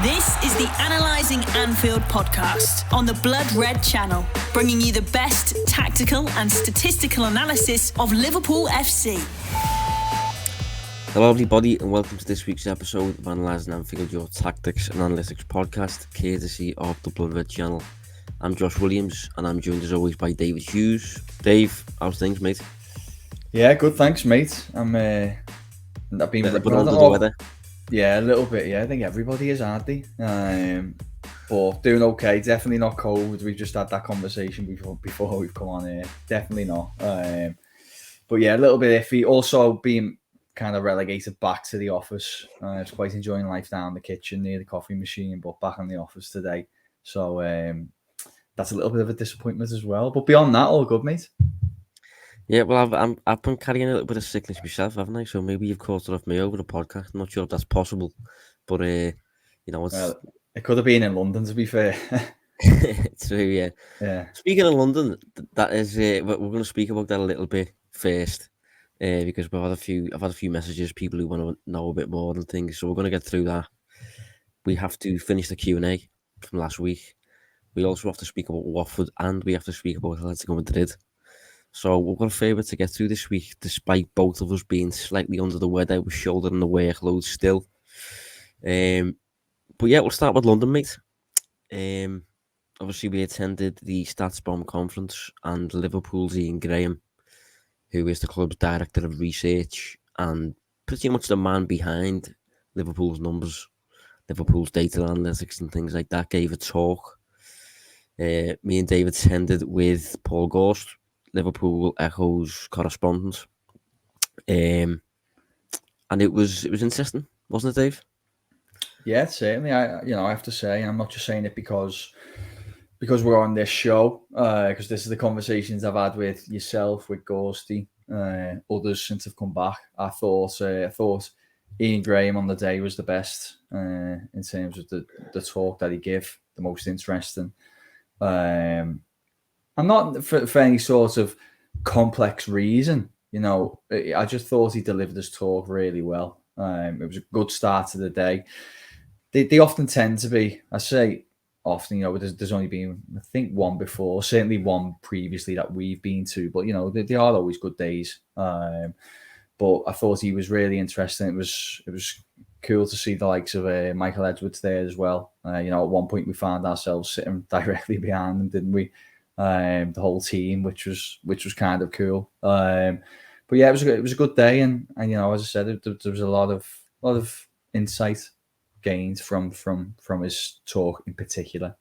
This is the Analysing Anfield podcast on the Blood Red channel, bringing you the best tactical and statistical analysis of Liverpool FC. Hello everybody and welcome to this week's episode of Analysing Anfield, your tactics and analytics podcast, courtesy of the Blood Red channel. I'm Josh Williams and I'm joined as always by David Hughes. Dave, how's things, mate? Yeah, good, thanks, mate. I've been under the weather. Yeah, a little bit. Yeah, I think everybody is, aren't they? But doing okay. Definitely not COVID. We've just had that conversation before we've come on here. Definitely not. But yeah, a little bit iffy. Also being kind of relegated back to the office. I was quite enjoying life down the kitchen near the coffee machine, but back in the office today. So that's a little bit of a disappointment as well. But beyond that, all good, mate. Yeah, well, I've been carrying a little bit of sickness myself, haven't I? So maybe you've caught it off me over the podcast. I'm not sure if that's possible, but it's it could have been in London, to be fair. True, yeah. Yeah. Speaking of London, that is we're going to speak about that a little bit first, because I've had a few messages, people who want to know a bit more and things. So we're going to get through that. We have to finish the Q&A from last week. We also have to speak about Watford and we have to speak about Atletico Madrid. So we've got a favour to get through this week, despite both of us being slightly under the weather. We're shouldering the workload still. But yeah, we'll start with London, mate. Obviously, we attended the StatsBomb conference and Liverpool's Ian Graham, who is the club's director of research and pretty much the man behind Liverpool's numbers, Liverpool's data analytics and things like that, gave a talk. Me and David attended with Paul Gorst, Liverpool Echo's correspondent, and it was interesting, wasn't it, Dave? Yeah, certainly. I have to say, I'm not just saying it because we're on this show, because this is the conversations I've had with yourself, with Gorsty, others since I've come back. I thought Ian Graham on the day was the best in terms of the talk that he gave, the most interesting. I'm not for any sort of complex reason, I just thought he delivered his talk really well. It was a good start to the day. They often tend to be, I say often, there's only been, I think, one before, certainly one previously that we've been to, but, they are always good days. But I thought he was really interesting. It was cool to see the likes of Michael Edwards there as well. At one point we found ourselves sitting directly behind them, didn't we? The whole team, which was kind of cool. But yeah, it was a good day, and as I said, there was a lot of insight gained from his talk in particular.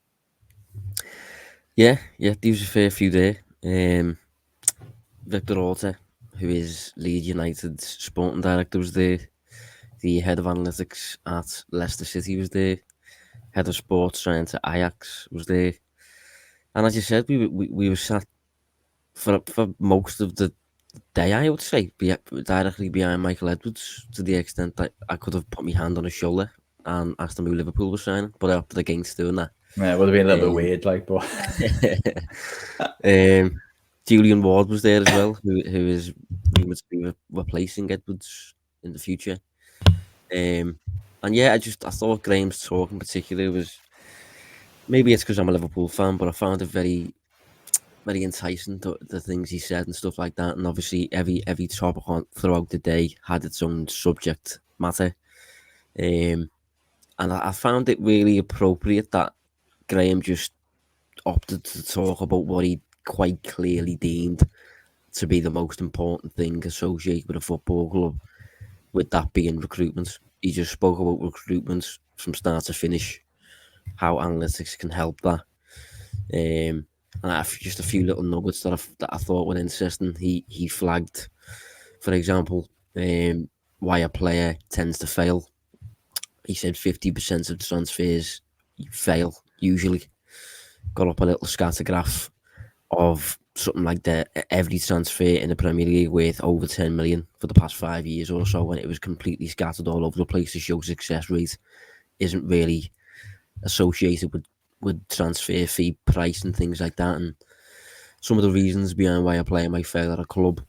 Yeah, there was a fair few there. Victor Orta, who is Leeds United's sporting director, was there. The head of analytics at Leicester City was there. Head of sports science at Ajax was there. And as you said, we were sat for most of the day, I would say, directly behind Michael Edwards, to the extent that I could have put my hand on his shoulder and asked him who Liverpool was signing, but I opted against doing that. Yeah, it would have been a little bit weird, but... Julian Ward was there as well, who is rumoured to be replacing Edwards in the future. And yeah, I thought Graham's talk in particular was, maybe it's because I'm a Liverpool fan, but I found it very, very enticing, the things he said and stuff like that. And obviously every topic throughout the day had its own subject matter. And I found it really appropriate that Graham just opted to talk about what he quite clearly deemed to be the most important thing associated with a football club, with that being recruitment. He just spoke about recruitment from start to finish, how analytics can help that. And just a few little nuggets that I thought were interesting. He flagged, for example, why a player tends to fail. He said 50% of transfers fail, usually. Got up a little scatter graph of something like that, every transfer in the Premier League worth over 10 million for the past 5 years or so, when it was completely scattered all over the place to show success rate isn't really associated with transfer fee price and things like that. And some of the reasons behind why a player might fail at a club,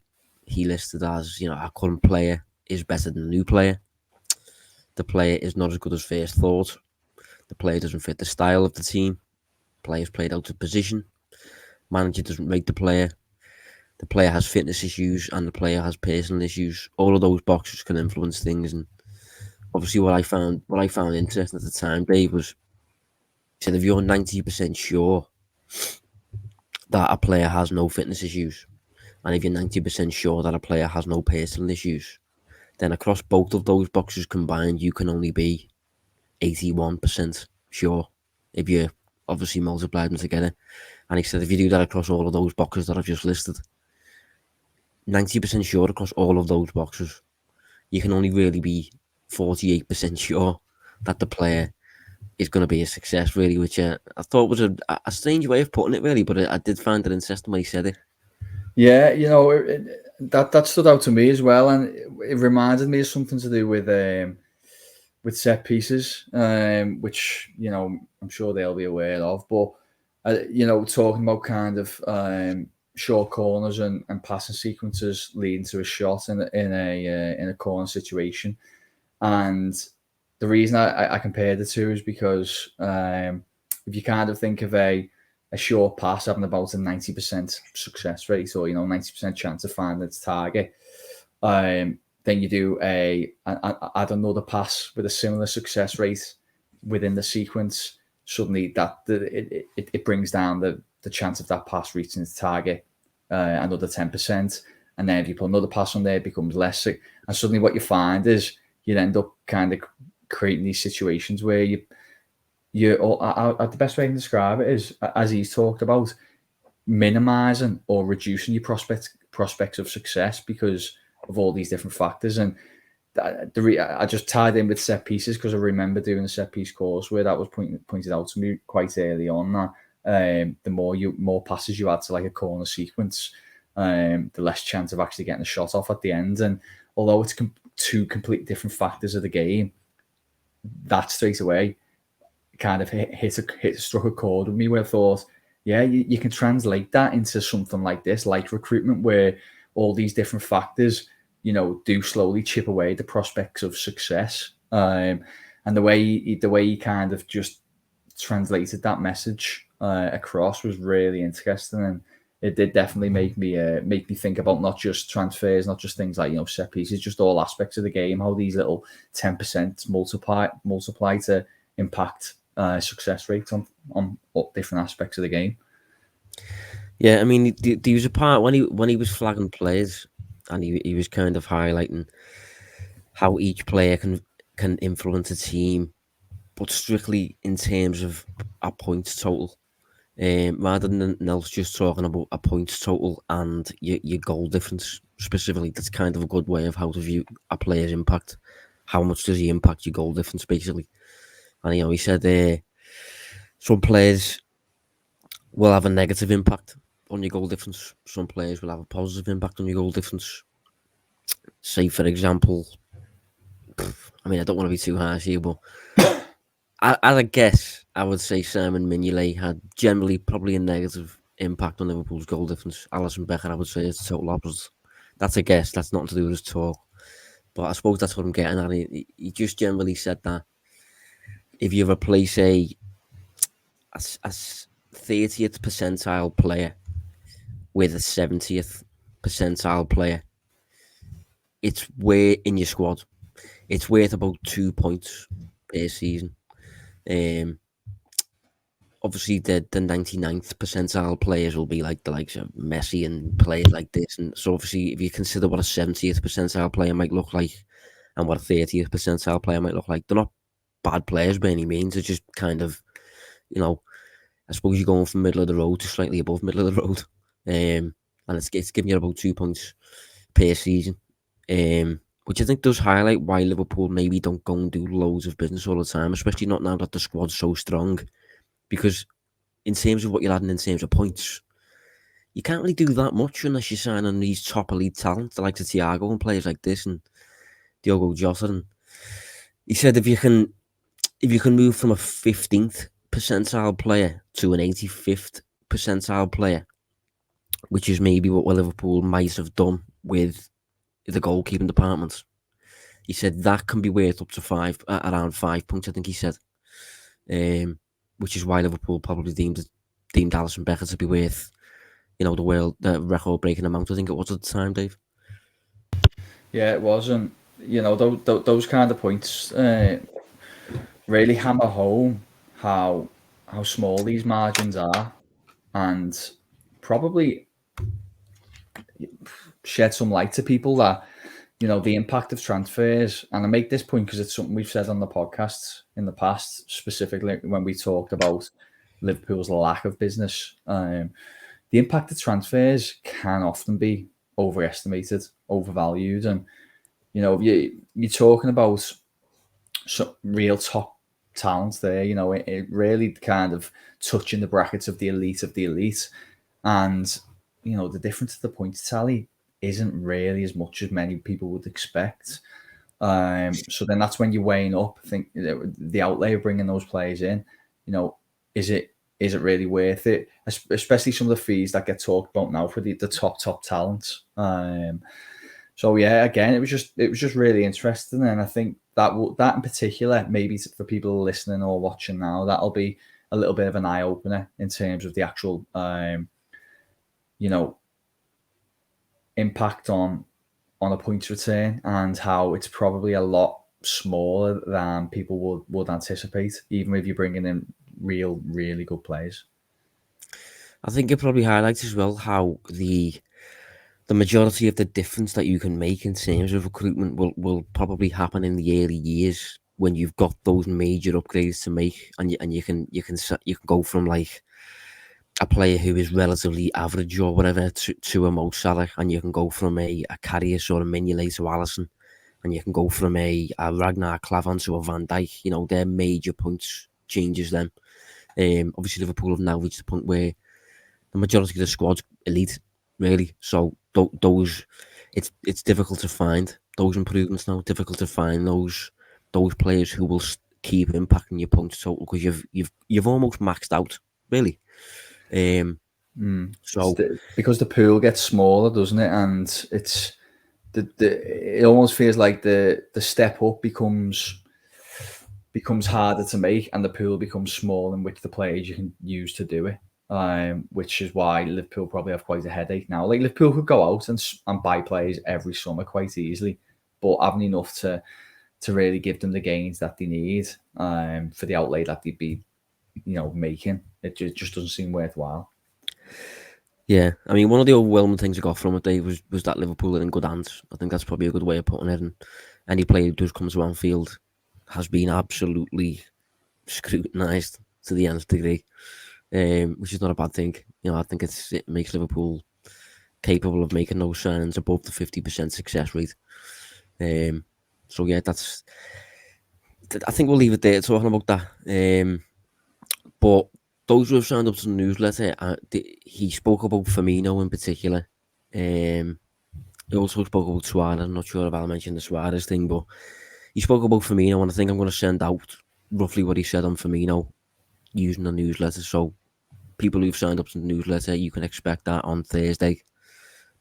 he listed as, a current player is better than a new player. The player is not as good as first thought. The player doesn't fit the style of the team. Players played out of position. Manager doesn't rate the player. The player has fitness issues and the player has personal issues. All of those boxes can influence things. And obviously, what I found interesting at the time, Dave, was he said if you're 90% sure that a player has no fitness issues, and if you're 90% sure that a player has no personal issues, then across both of those boxes combined, you can only be 81% sure if you obviously multiply them together. And he said if you do that across all of those boxes that I've just listed, 90% sure across all of those boxes, you can only really be 48% sure that the player is going to be a success, really, which I thought was a strange way of putting it, really, but I did find it interesting when he said it. Yeah, you know, that stood out to me as well, and it reminded me of something to do with set pieces, which, you know, I'm sure they'll be aware of. But you know, talking about kind of short corners and passing sequences leading to a shot in a corner situation, and the reason I compared the two is because if you kind of think of a short pass having about a 90% success rate, or, you know, 90% chance of finding its target, then you do add another pass with a similar success rate within the sequence. Suddenly, it brings down the chance of that pass reaching its target another 10%, and then if you put another pass on there, it becomes less. And suddenly, what you find is you end up kind of creating these situations where the best way I can describe it is, as he's talked about, minimizing or reducing your prospects of success because of all these different factors. And I just tied in with set pieces because I remember doing a set piece course where that was pointed out to me quite early on, that the more passes you add to like a corner sequence, the less chance of actually getting a shot off at the end. And although it's two completely different factors of the game, that straight away kind of struck a chord with me, where I thought, yeah, you can translate that into something like this, like recruitment, where all these different factors, you know, do slowly chip away the prospects of success. And the way he kind of just translated that message across was really interesting, and it did definitely make me think about not just transfers, not just things like, you know, set pieces, just all aspects of the game, how these little 10% multiply to impact success rates on different aspects of the game. Yeah, I mean, there was a part when he was flagging players, and he was kind of highlighting how each player can influence a team, but strictly in terms of a points total, rather than else just talking about a points total and your goal difference specifically. That's kind of a good way of how to view a player's impact. How much does he impact your goal difference, basically? And, you know, he said some players will have a negative impact on your goal difference. Some players will have a positive impact on your goal difference. Say, for example, I mean, I don't want to be too harsh here, but as a guess, I would say Simon Mignolet had generally probably a negative impact on Liverpool's goal difference. Alisson Becker, I would say, is the total opposite. That's a guess. That's nothing to do with his talk. But I suppose that's what I'm getting at. He just generally said that if you replace a 30th percentile player with a 70th percentile player, it's worth in your squad. It's worth about 2 points per season. Obviously, the 99th percentile players will be like the likes of Messi and players like this. And so, obviously, if you consider what a 70th percentile player might look like and what a 30th percentile player might look like, they're not bad players by any means. They're just kind of, you know, I suppose you're going from middle of the road to slightly above middle of the road. And it's giving you about 2 points per season. Which I think does highlight why Liverpool maybe don't go and do loads of business all the time, especially not now that the squad's so strong. Because in terms of what you're adding in terms of points, you can't really do that much unless you sign on these top elite talents, like the Thiago and players like this and Diogo Jota. And he said if you can move from a 15th percentile player to an 85th percentile player, which is maybe what Liverpool might have done with the goalkeeping department, he said that can be worth up to around 5 points, I think he said. which is why Liverpool probably deemed Alisson Becker to be worth, the record-breaking amount. I think it was at the time, Dave. Yeah, it was, and those kind of points really hammer home how small these margins are, and probably shed some light to people that the impact of transfers. And I make this point because it's something we've said on the podcasts in the past, specifically when we talked about Liverpool's lack of business. The impact of transfers can often be overestimated, overvalued, and you're talking about some real top talent there. It really kind of touching the brackets of the elite, and the difference to the points tally isn't really as much as many people would expect. So then that's when you're weighing up, I think, the outlay of bringing those players in. Is it really worth it? Especially some of the fees that get talked about now for the top talent. So yeah, again, it was just really interesting, and I think that in particular, maybe for people listening or watching now, that'll be a little bit of an eye opener in terms of the actual, impact on a points return, and how it's probably a lot smaller than people would anticipate, even if you're bringing in really good players. I think it probably highlights as well how the majority of the difference that you can make in terms of recruitment will probably happen in the early years when you've got those major upgrades to make, and you can go from like a player who is relatively average or whatever to a Mo Salah, and you can go from a Karius or a Mignolet to Alisson, and you can go from a Ragnar Klavan to a Van Dijk. They're major points changes then. Obviously Liverpool have now reached the point where the majority of the squad's elite, really. So those, it's difficult to find those improvements now. Difficult to find those players who will keep impacting your points total, because you've almost maxed out, really. So because the pool gets smaller, doesn't it? And it's it almost feels like the step up becomes harder to make, and the pool becomes small in which the players you can use to do it. Which is why Liverpool probably have quite a headache now. Like, Liverpool could go out and buy players every summer quite easily, but haven't enough to really give them the gains that they need for the outlay that they'd be making. It just doesn't seem worthwhile. Yeah, I mean, one of the overwhelming things I got from it, Dave, was that Liverpool are in good hands. I think that's probably a good way of putting it. And any player who does come to Anfield has been absolutely scrutinised to the nth degree, which is not a bad thing. I think it makes Liverpool capable of making those signings above the 50% success rate. So yeah, I think we'll leave it there talking about that. But those who have signed up to the newsletter, he spoke about Firmino in particular. He also spoke about Suarez. I'm not sure if I'll mention the Suarez thing, but he spoke about Firmino, and I think I'm going to send out roughly what he said on Firmino using the newsletter. So people who've signed up to the newsletter, you can expect that on Thursday.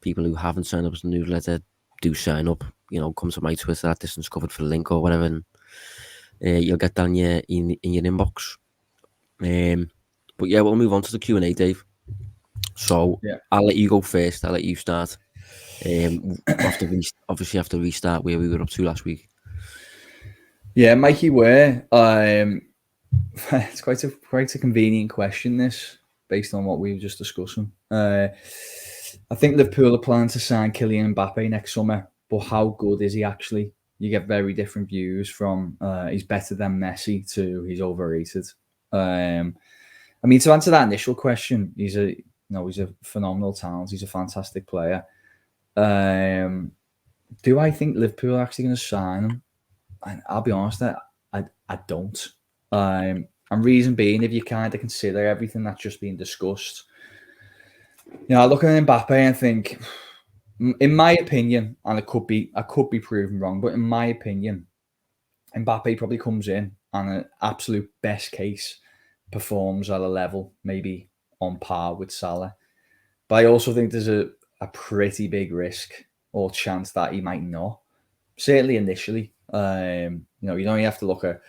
People who haven't signed up to the newsletter, do sign up. Come to my Twitter at Distance Covered for the link or whatever, and you'll get that in your inbox. But yeah, we'll move on to the Q&A, Dave. So yeah. I'll let you go first. I'll let you start. Obviously after restart where we were up to last week. Yeah, Mikey Ware. It's quite a convenient question, this, based on what we were just discussing. I think Liverpool are planning to sign Kylian Mbappe next summer, but how good is he actually? You get very different views from he's better than Messi to he's overrated. I mean, to answer that initial question, he's a phenomenal talent. He's a fantastic player. Do I think Liverpool are actually going to sign him? And I'll be honest, I don't. And reason being, if you kind of consider everything that's just been discussed, I look at Mbappe and think, in my opinion, and I could be proven wrong, but in my opinion, Mbappe probably comes in and an absolute best case performs at a level maybe on par with Salah. But I also think there's a pretty big risk or chance that he might not. Certainly initially. You only have to look at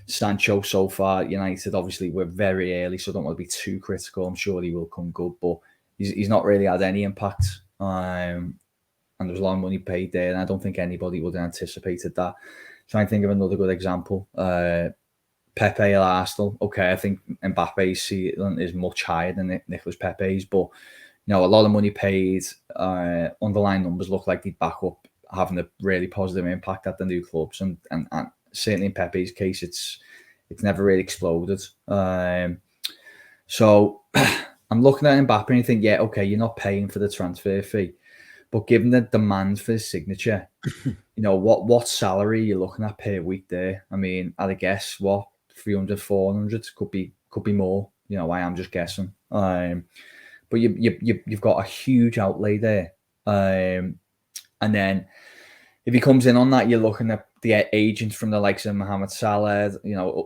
Sancho so far, United, obviously, we're very early, so I don't want to be too critical. I'm sure he will come good, but he's not really had any impact. And there's a lot of money paid there, and I don't think anybody would have anticipated that. Trying to think of another good example. Pepe at Arsenal. Okay, I think Mbappe's ceiling is much higher than Nicolas Pepe's, but a lot of money paid. Underlying numbers look like they back up having a really positive impact at the new clubs, and certainly in Pepe's case, it's never really exploded. So I'm looking at Mbappe and think, yeah, okay, you're not paying for the transfer fee, but given the demand for his signature, what salary you're looking at per week there? I mean, I'd guess 300, 400 could be more. I am just guessing. But you've got a huge outlay there, and then if he comes in on that, you're looking at the agents from the likes of Mohamed Salah,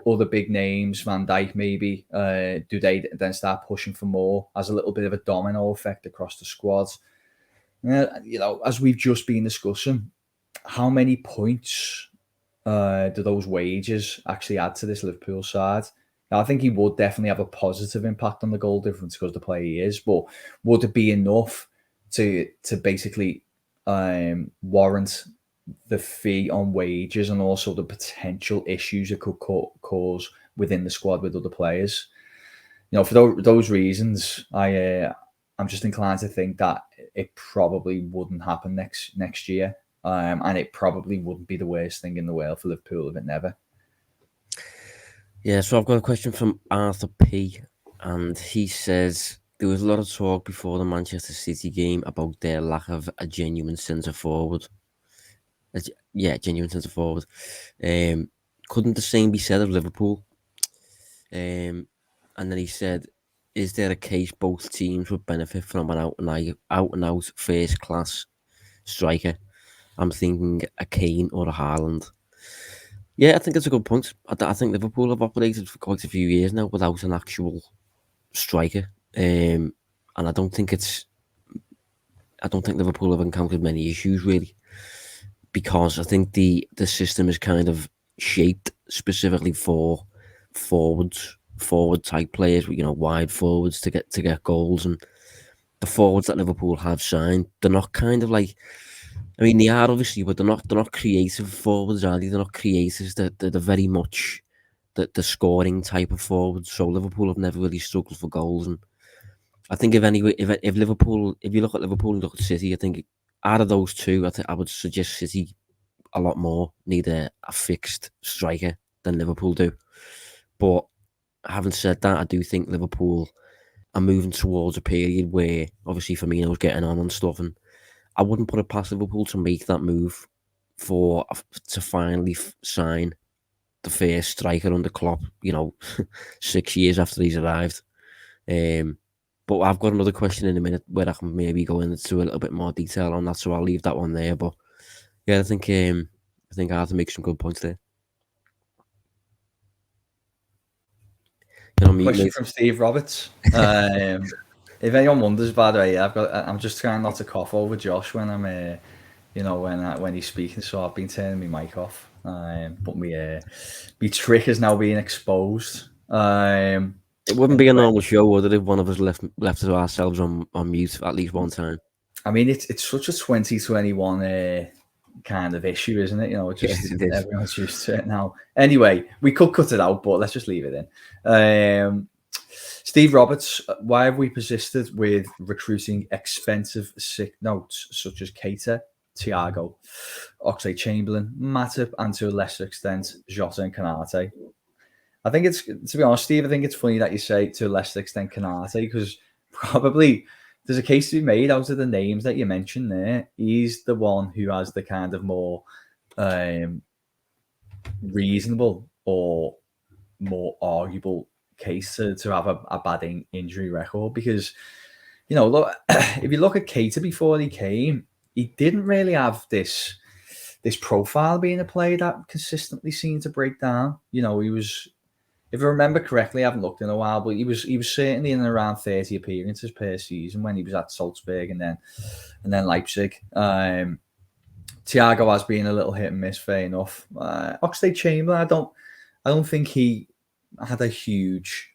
other big names, Van Dijk maybe. Do they then start pushing for more as a little bit of a domino effect across the squad? As we've just been discussing, how many points do those wages actually add to this Liverpool side? Now, I think he would definitely have a positive impact on the goal difference because the player he is, but would it be enough to basically warrant the fee on wages and also the potential issues it could cause within the squad with other players? For those reasons, I'm just inclined to think that it probably wouldn't happen next year, and it probably wouldn't be the worst thing in the world for Liverpool if it never. Yeah, so I've got a question from Arthur P, and he says there was a lot of talk before the Manchester City game about their lack of a genuine centre forward. Genuine centre forward. Couldn't the same be said of Liverpool? And then he said, is there a case both teams would benefit from an out and out first class striker? I'm thinking a Kane or a Haaland. Yeah, I think that's a good point. I think Liverpool have operated for quite a few years now without an actual striker, and I don't think Liverpool have encountered many issues really, because I think the system is kind of shaped specifically for forward type players, wide forwards to get goals, and the forwards that Liverpool have signed, they're not kind of like. I mean, they are obviously, but they're not creative forwards, are they? They're not creators. They're very much the scoring type of forwards. So Liverpool have never really struggled for goals. And I think if you look at Liverpool and look at City, I think out of those two, I would suggest City a lot more need a fixed striker than Liverpool do. But having said that, I do think Liverpool are moving towards a period where obviously Firmino's getting on and stuff, and I wouldn't put it past Liverpool to make that move to finally sign the first striker under Klopp, 6 years after he's arrived. But I've got another question in a minute where I can maybe go into a little bit more detail on that, so I'll leave that one there. But yeah, I think I have to make some good points there. Question from Steve Roberts. If anyone wonders, by the way, I'm just trying not to cough over Josh when I'm when he's speaking, so I've been turning my mic off. But my trick is now being exposed. It wouldn't be a normal show, would it, if one of us left to ourselves on mute at least one time? I mean, it's such a 2021 kind of issue, isn't it? Everyone's used to it now. Anyway, we could cut it out, but let's just leave it in. Steve Roberts, why have we persisted with recruiting expensive sick notes such as Keita, Thiago, Oxlade-Chamberlain, Matip, and to a lesser extent, Jota and Konate? I think to be honest, Steve, I think it's funny that you say to a lesser extent Konate, because probably there's a case to be made out of the names that you mentioned there. He's the one who has the kind of more reasonable or more arguable case to have a bad injury record, because look, if you look at Keita before he came, he didn't really have this profile being a player that consistently seemed to break down. He was, if I remember correctly, I haven't looked in a while, but he was certainly in around 30 appearances per season when he was at Salzburg and then Leipzig. Thiago has been a little hit and miss, fair enough. Oxlade-Chamberlain, I don't think he had a huge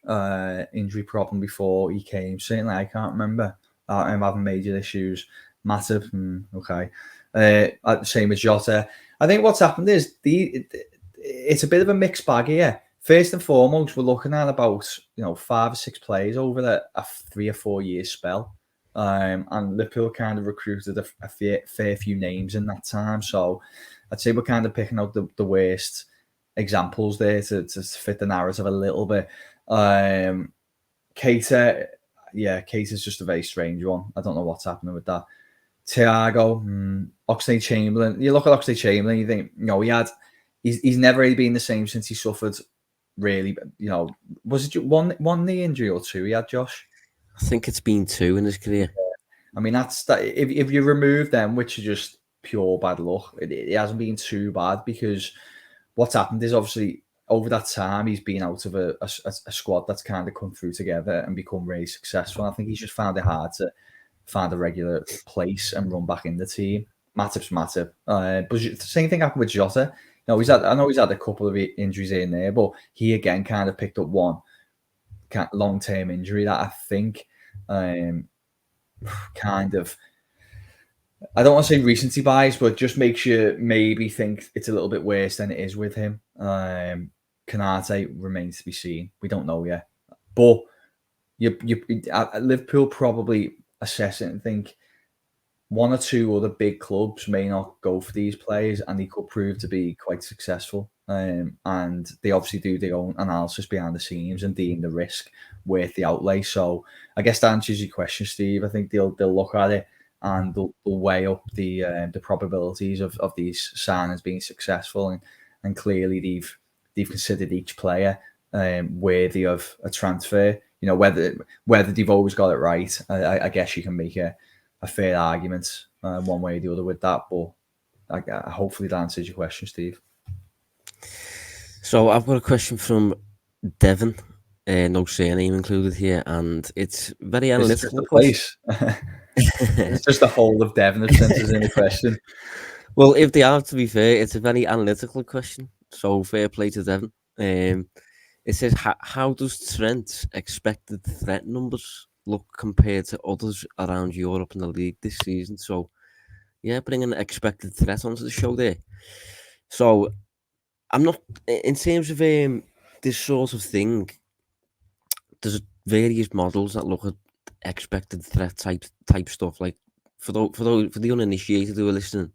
injury problem before he came. Certainly, I can't remember him having major issues. Matip, okay. Same as Jota. I think what's happened is it's a bit of a mixed bag here. First and foremost, we're looking at about 5 or 6 players over a 3 or 4 year spell, and Liverpool kind of recruited a fair few names in that time. So I'd say we're kind of picking out the worst examples there to fit the narrative a little bit. Keita, Keita's just a very strange one. I don't know what's happening with that. Thiago, Oxlade-Chamberlain. You look at Oxlade-Chamberlain, you think, he's never really been the same since he suffered. Really, was it one knee injury or 2 he had, Josh? I think it's been 2 in his career. I mean, that's that. If you remove them, which are just pure bad luck, it hasn't been too bad, because what's happened is obviously over that time he's been out of a squad that's kind of come through together and become really successful. I think he's just found it hard to find a regular place and run back in the team. Matip's Matip. But the same thing happened with Jota. I know he's had a couple of injuries in there, but he again kind of picked up one long-term injury that I think kind of, I don't want to say recency bias, but just makes you maybe think it's a little bit worse than it is with him. Konate remains to be seen. We don't know yet. But Liverpool probably assess it and think 1 or 2 other big clubs may not go for these players, and they could prove to be quite successful. And they obviously do their own analysis behind the scenes and deem the risk worth the outlay. So I guess that answers your question, Steve. I think they'll look at it and they'll weigh up the probabilities of these signings being successful, and clearly they've considered each player worthy of a transfer. Whether they've always got it right, I guess you can make a fair argument one way or the other with that, but hopefully that answers your question, Steve. So I've got a question from Devon, no surname included here, and it's very analytical. It's just the whole of Devon that sent us in a question. Well, if they are, to be fair, it's a very analytical question, so fair play to Devon. It says, how does Trent's expected threat numbers look compared to others around Europe in the league this season? So, yeah, bringing expected threat onto the show there. So, I'm not, in terms of this sort of thing, there's various models that look at expected threat type stuff. Like, for the uninitiated who are listening,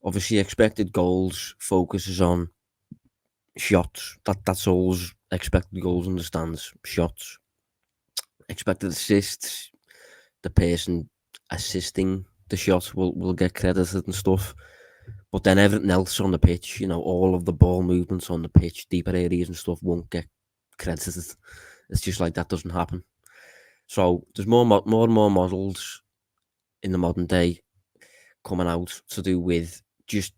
obviously expected goals focuses on shots. That's all expected goals understands. Shots. Expected assists, the person assisting the shot will get credited and stuff. But then everything else on the pitch, all of the ball movements on the pitch, deeper areas and stuff won't get credited. It's just like that doesn't happen. So there's more and more models in the modern day coming out to do with just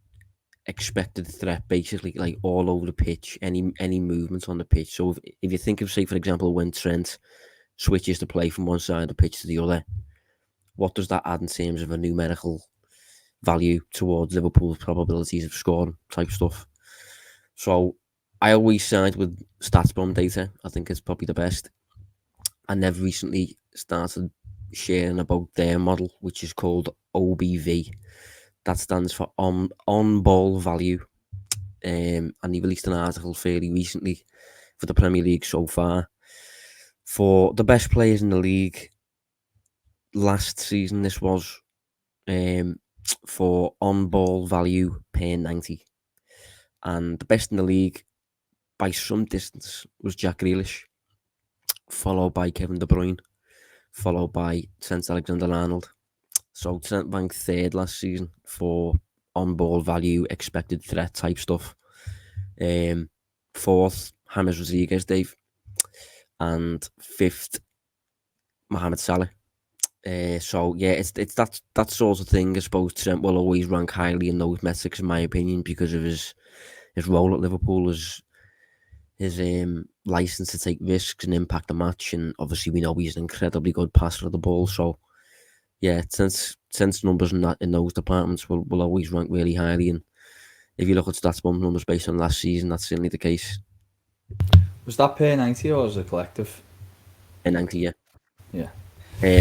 expected threat, basically, like all over the pitch, any movement on the pitch. So if you think of, say, for example, when Trent switches to play from one side of the pitch to the other, what does that add in terms of a numerical value towards Liverpool's probabilities of scoring type stuff? So I always side with StatsBomb data. I think it's probably the best. And they've recently started sharing about their model, which is called OBV. That stands for on ball value. And he released an article fairly recently for the Premier League so far. For the best players in the league last season, this was for on-ball value per 90. And the best in the league by some distance was Jack Grealish, followed by Kevin De Bruyne, followed by Trent Alexander-Arnold. So Trent ranked 3rd last season for on-ball value, expected threat type stuff. 4th, James Rodriguez, Dave. And 5th, Mohamed Salah. So yeah, it's that sort of thing. I suppose Trent will always rank highly in those metrics, in my opinion, because of his role at Liverpool, his license to take risks and impact the match, and obviously we know he's an incredibly good passer of the ball. So yeah, Trent's numbers in those departments will always rank really highly. And if you look at StatsBomb numbers based on last season, that's certainly the case. Was that per 90 or was it collective? Per 90, yeah. Yeah.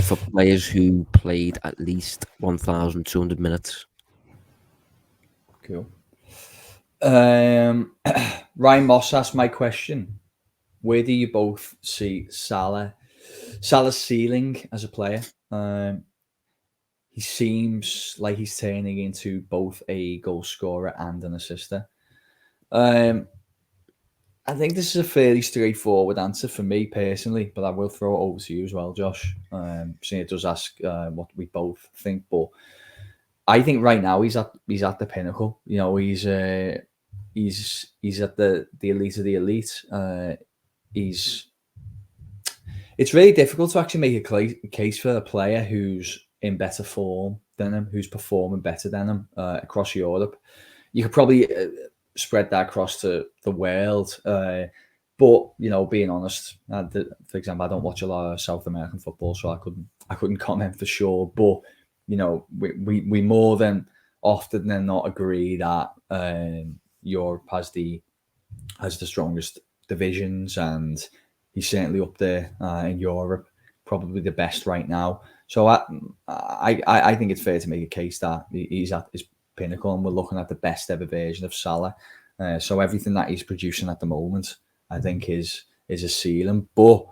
For players who played at least 1,200 minutes. Cool. Ryan Moss asked my question. Where do you both see Salah's ceiling as a player? He seems like he's turning into both a goal scorer and an assister. I think this is a fairly straightforward answer for me personally, but I will throw it over to you as well, Josh. Seeing it does ask what we both think, but I think right now he's at the pinnacle. You know, he's at the elite of the elite. It's really difficult to actually make a case for a player who's in better form than him, who's performing better than him across Europe. You could probably spread that across to the world. But, you know, being honest, for example, I don't watch a lot of South American football, so I couldn't comment for sure. But, you know, we more than often than not agree that Europe has the strongest divisions, and he's certainly up there in Europe, probably the best right now. So I think it's fair to make a case that he's at his pinnacle, and we're looking at the best ever version of Salah. So everything that he's producing at the moment, I think, is a ceiling. But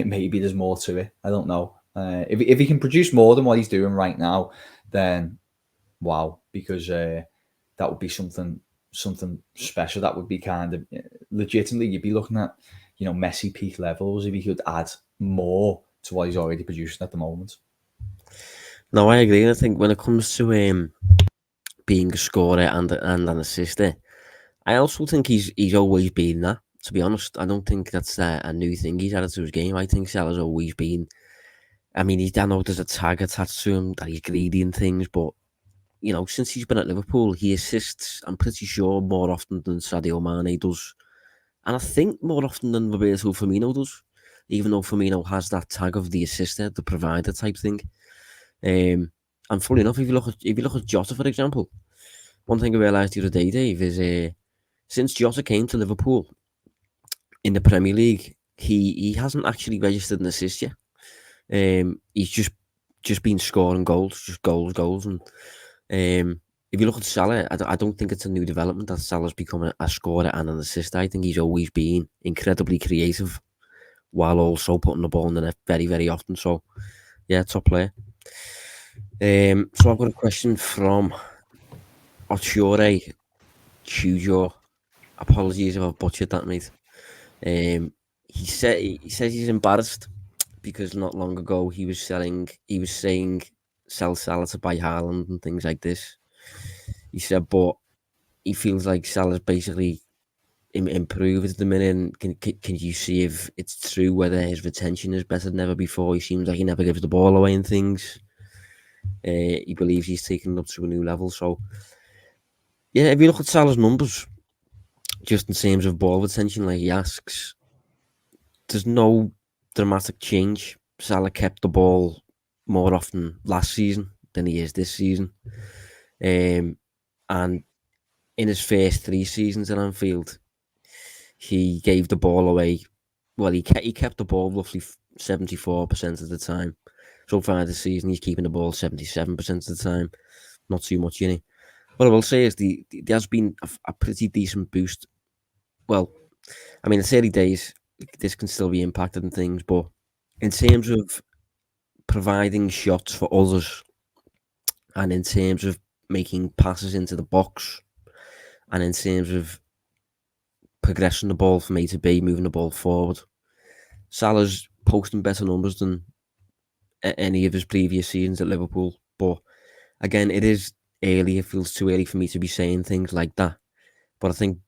maybe there's more to it. I don't know. If he can produce more than what he's doing right now, then wow, because that would be something special. That would be kind of legitimately, you'd be looking at, you know, Messi peak levels if he could add more to what he's already producing at the moment. No, I agree. I think when it comes to being a scorer and an assister, I also think he's always been that. To be honest, I don't think that's a new thing he's added to his game. I think Salah's always been. I mean, I know there's a tag attached to him that he's greedy and things, but you know, since he's been at Liverpool, he assists, I'm pretty sure, more often than Sadio Mane does. And I think more often than Roberto Firmino does, even though Firmino has that tag of the assister, the provider type thing. And funny enough, if you look at Jota, for example, one thing I realised the other day, Dave, is since Jota came to Liverpool in the Premier League, he hasn't actually registered an assist yet. He's just been scoring goals, just goals. And if you look at Salah, I don't think it's a new development that Salah's becoming a scorer and an assister. I think he's always been incredibly creative while also putting the ball in the net very, very often. So, yeah, top player. So I've got a question from Ochiore Chujo. Apologies if I've butchered that, mate. He says he's embarrassed because not long ago he was saying sell Salah to buy Haaland and things like this. He said, but he feels like Salah's basically improved at the minute. Can you see if it's true whether his retention is better than ever before? He seems like he never gives the ball away and things. He believes he's taken it up to a new level. So, yeah, if you look at Salah's numbers, just in terms of ball retention, like he asks, there's no dramatic change. Salah kept the ball more often last season than he is this season. And in his first 3 seasons at Anfield, he gave the ball away. Well, he kept the ball roughly 74% of the time. So far this season, he's keeping the ball 77% of the time. Not too much, you know. What I will say is there has been a pretty decent boost. Well, I mean, it's early days. This can still be impacted and things, but in terms of providing shots for others, and in terms of making passes into the box, and in terms of progressing the ball from A to B, moving the ball forward, Salah's posting better numbers than any of his previous seasons at Liverpool. But again, it is early. It feels too early for me to be saying things like that. But I think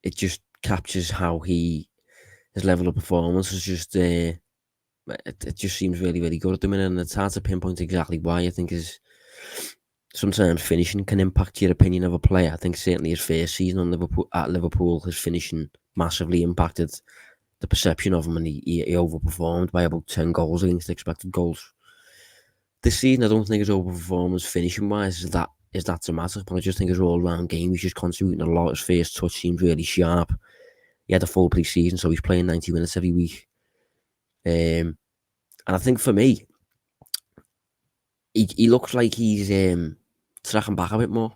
it just captures how his level of performance is just it just seems really, really good at the minute, and it's hard to pinpoint exactly why. I think is sometimes finishing can impact your opinion of a player. I think certainly his first season at Liverpool, his finishing massively impacted the perception of him, and he overperformed by about 10 goals against expected goals. This season, I don't think his overperformance finishing wise is that dramatic, but I just think his all round game, he's just contributing a lot. His first touch seems really sharp. he had a full pre-season, so he's playing 90 minutes every week. And I think for me, he looks like he's tracking back a bit more.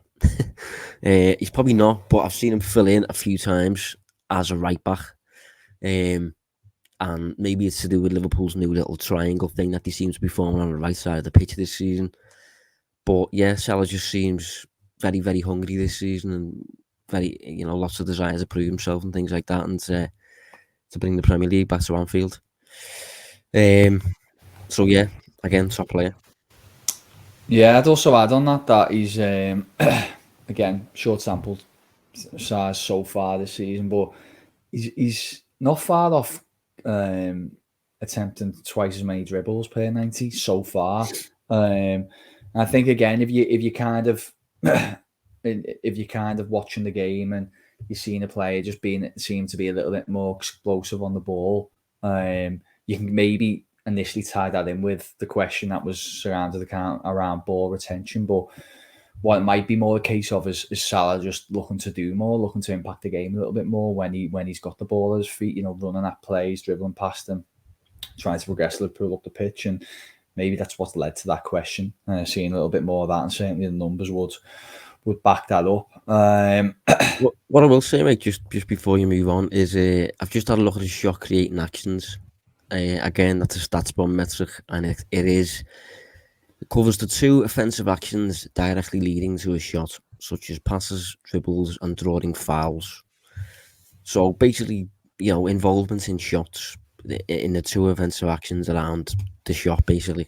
He's probably not, but I've seen him fill in a few times as a right back. And maybe it's to do with Liverpool's new little triangle thing that he seems to be forming on the right side of the pitch this season. But yeah, Salah just seems very, very hungry this season, and very, lots of desire to prove himself and things like that, and to bring the Premier League back to Anfield. So yeah, again, top player. Yeah, I'd also add on that he's again, short sample size so far this season, but he's not far off attempting twice as many dribbles per 90 so far. I think again, if you kind of watching the game and you're seeing a player just seem to be a little bit more explosive on the ball, you can maybe initially tie that in with the question that was surrounded around ball retention. But what it might be more a case of is Salah just looking to do more, looking to impact the game a little bit more when he's got the ball at his feet, running at plays, dribbling past them, trying to progress Liverpool up the pitch. And maybe that's what's led to that question. Seeing a little bit more of that, and certainly the numbers would back that up. What I will say, mate, just before you move on, is I've just had a look at his shot creating actions. Again, that's a StatsBomb metric, and it covers the 2 offensive actions directly leading to a shot, such as passes, dribbles, and drawing fouls. So basically, involvement in shots in the 2 offensive actions around the shot, basically.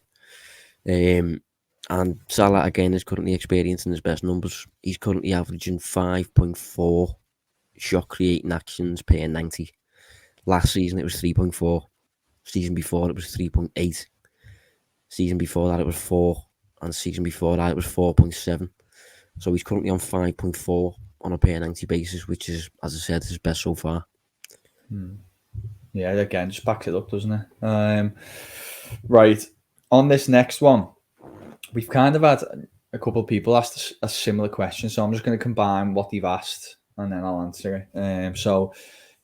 And Salah, again, is currently experiencing his best numbers. He's currently averaging 5.4 shot creating actions per 90. Last season, it was 3.4. Season before, it was 3.8. Season before that, it was 4. And season before that, it was 4.7. So he's currently on 5.4 on a per 90 basis, which is, as I said, his best so far. Yeah, again, just backs it up, doesn't it? Right. On this next one, we've kind of had a couple of people ask a similar question, so I'm just going to combine what they've asked and then I'll answer it. So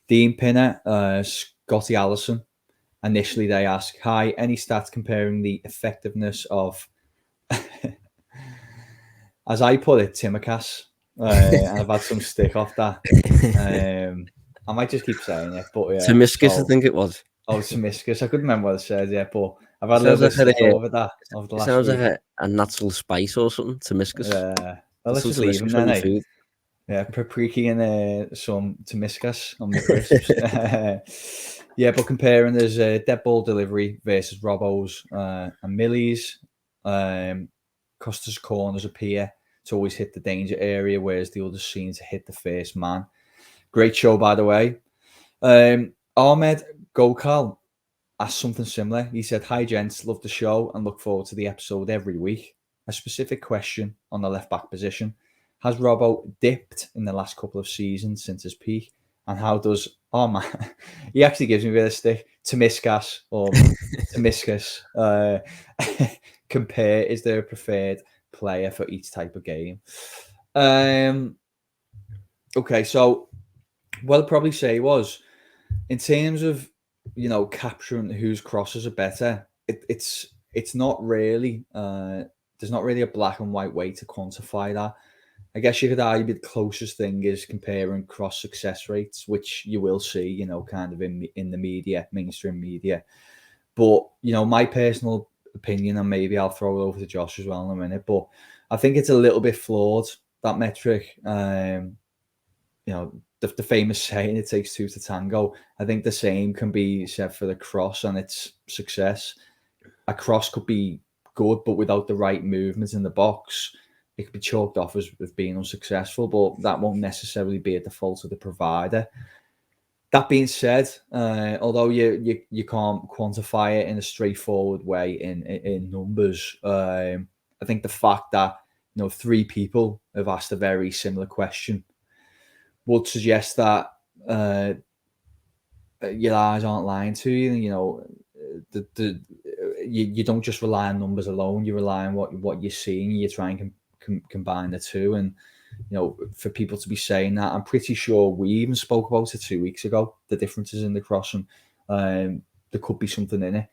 Dean Pinner, Scotty Allison, initially they ask, hi, any stats comparing the effectiveness of, as I put it, Timocas, and I've had some stick off that. I might just keep saying it, but yeah. Timiscus, I think it was. Oh, Timiscus. I couldn't remember what it said, yeah, but I've had a little bit of stick over that over the last sounds week. like a natural spice or something, Timiscus. Yeah. Well, let's just leave him then, eh? Yeah, paprika and some Timiscus on the crisps. Yeah, but comparing, there's dead ball delivery versus Robbo's and Millie's. Costa's corners appear to always hit the danger area, whereas the others seem to hit the first man. Great show, by the way. Ahmed Gokal asked something similar. He said, hi, gents, love the show and look forward to the episode every week. A specific question on the left-back position. Has Robbo dipped in the last couple of seasons since his peak? And how does, oh man, he actually gives me a bit of stick, Timiscus or Timiscus compare? Is there a preferred player for each type of game? Okay, so what I'd probably say was, in terms of, capturing whose crosses are better, it's not really, there's not really a black and white way to quantify that. I guess you could argue the closest thing is comparing cross success rates, which you will see, kind of in the media, mainstream media. But, my personal opinion, and maybe I'll throw it over to Josh as well in a minute, but I think it's a little bit flawed, that metric. The famous saying, it takes 2 to tango. I think the same can be said for the cross and its success. A cross could be good, but without the right movement in the box, it could be chalked off as being unsuccessful, but that won't necessarily be at the fault of the provider. That being said, although you can't quantify it in a straightforward way in numbers, I think the fact that 3 people have asked a very similar question would suggest that your eyes aren't lying to you. You don't just rely on numbers alone. You rely on what you're seeing. You try and combine the two, and for people to be saying that. I'm pretty sure we even spoke about it 2 weeks ago, the differences in the crossing. There could be something in it.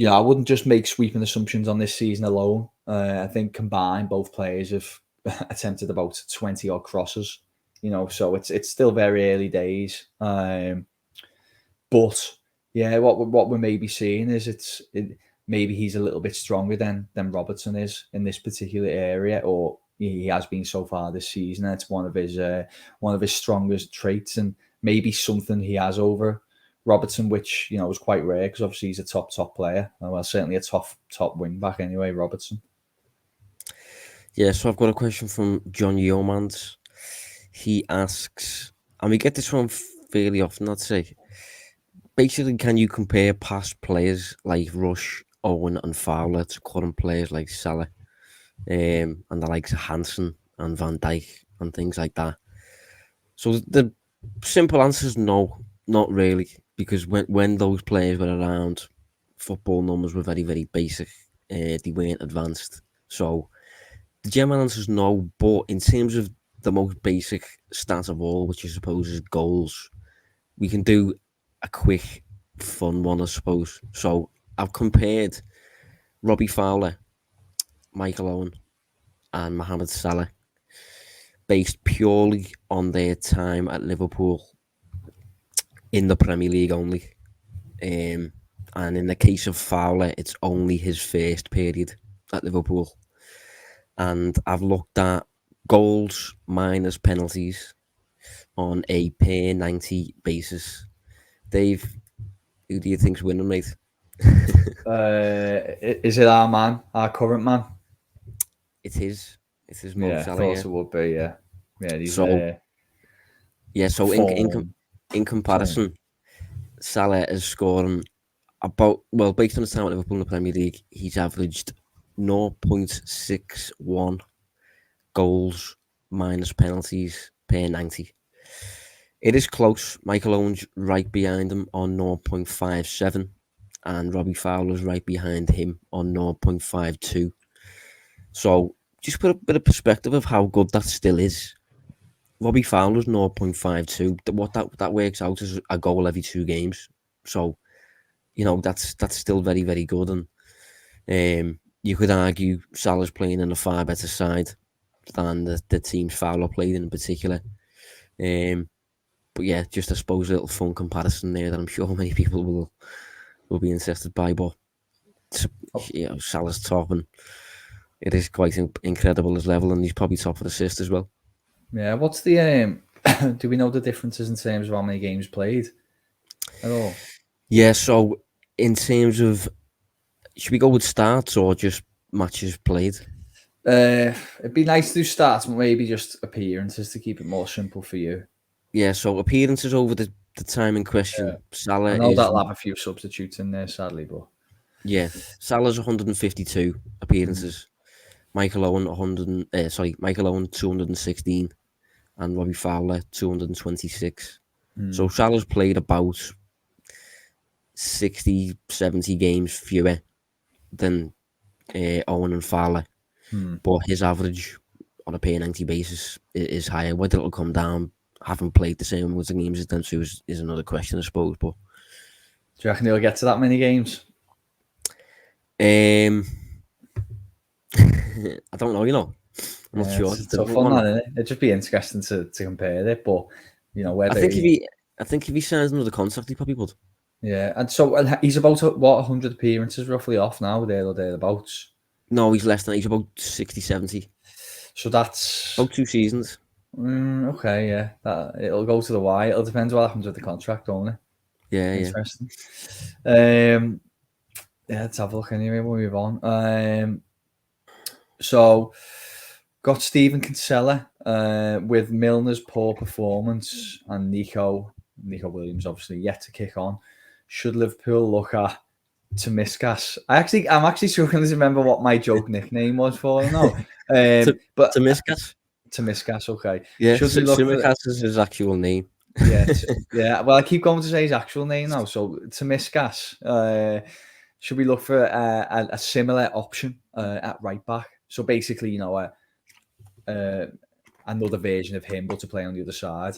I wouldn't just make sweeping assumptions on this season alone. I think combined, both players have attempted about 20 odd crosses. So it's still very early days. But yeah, what we're maybe seeing is maybe he's a little bit stronger than Robertson is in this particular area, or he has been so far this season. It's one of his strongest traits, and maybe something he has over Robertson, which was quite rare because obviously he's a top player. Well, certainly a top wing back anyway, Robertson. Yeah, so I've got a question from John Yeomans. He asks, and we get this one fairly often, I'd say. Basically, can you compare past players like Rush, Owen and Fowler to current players like Salah and the likes of Hansen and Van Dijk and things like that? So the simple answer is no, not really, because when those players were around, football numbers were very, very basic. They weren't advanced. So the general answer is no, but in terms of the most basic stat of all, which I suppose is goals, we can do a quick, fun one, I suppose. So I've compared Robbie Fowler, Michael Owen, and Mohamed Salah based purely on their time at Liverpool in the Premier League only. And in the case of Fowler, it's only his first period at Liverpool. And I've looked at goals minus penalties on a per 90 basis. Dave, who do you think's winning, mate? Is it our current man? It is Mo Salah. I thought it would be. So in comparison, Salah is scoring about, well, based on his time at Liverpool in the Premier League, he's averaged 0.61 goals minus penalties per 90. It is close. Michael Owen's right behind him on 0.57, and Robbie Fowler's right behind him on 0.52. So just put a bit of perspective of how good that still is. Robbie Fowler's 0.52. What that works out as a goal every 2 games. So, that's still very, very good. And you could argue Salah's playing in a far better side than the teams Fowler played in particular. But yeah, just I suppose a little fun comparison there that I'm sure many people will be interested by. But Salah's top, and it is quite incredible his level, and he's probably top for assist as well. Yeah, what's the do we know the differences in terms of how many games played at all? Yeah, so in terms of, should we go with starts or just matches played? It'd be nice to do starts, but maybe just appearances to keep it more simple for you. Yeah, so appearances over the time in question. Yeah. Salah I know that'll have a few substitutes in there, sadly, but yeah, Salah's 152 appearances. Michael Owen 216, and Robbie Fowler 226. So Salah's played about 60, 70 games fewer than Owen and Fowler, but his average on a per 90 basis is higher. Whether it'll come down, having played the same with the games as them two is another question, I suppose. But do you reckon he'll get to that many games? I don't know, I'm not sure. It's tough one, isn't it? It'd just be interesting to compare it, but whether I think if he signs another contract, he probably would. Yeah, and so he's about 100 appearances roughly off now, there or thereabouts. No, he's less than. He's about 60, 70. So that's about 2 seasons. Okay, yeah, it'll go to the Y. It'll depend what happens with the contract, won't it? Yeah, interesting. Let's have a look anyway. We'll move on. So got Steven Kinsella with Milner's poor performance and Nico Williams obviously yet to kick on. Should Liverpool look at Tomiskas? I'm actually struggling to remember what my joke nickname was for him now. But Tomiskas. Tomiskas, okay. Yeah, Tomiskas is his actual name. Yeah. Well, I keep going to say his actual name now. So Tomiskas. Should we look for a similar option at right back? So basically, another version of him, but to play on the other side.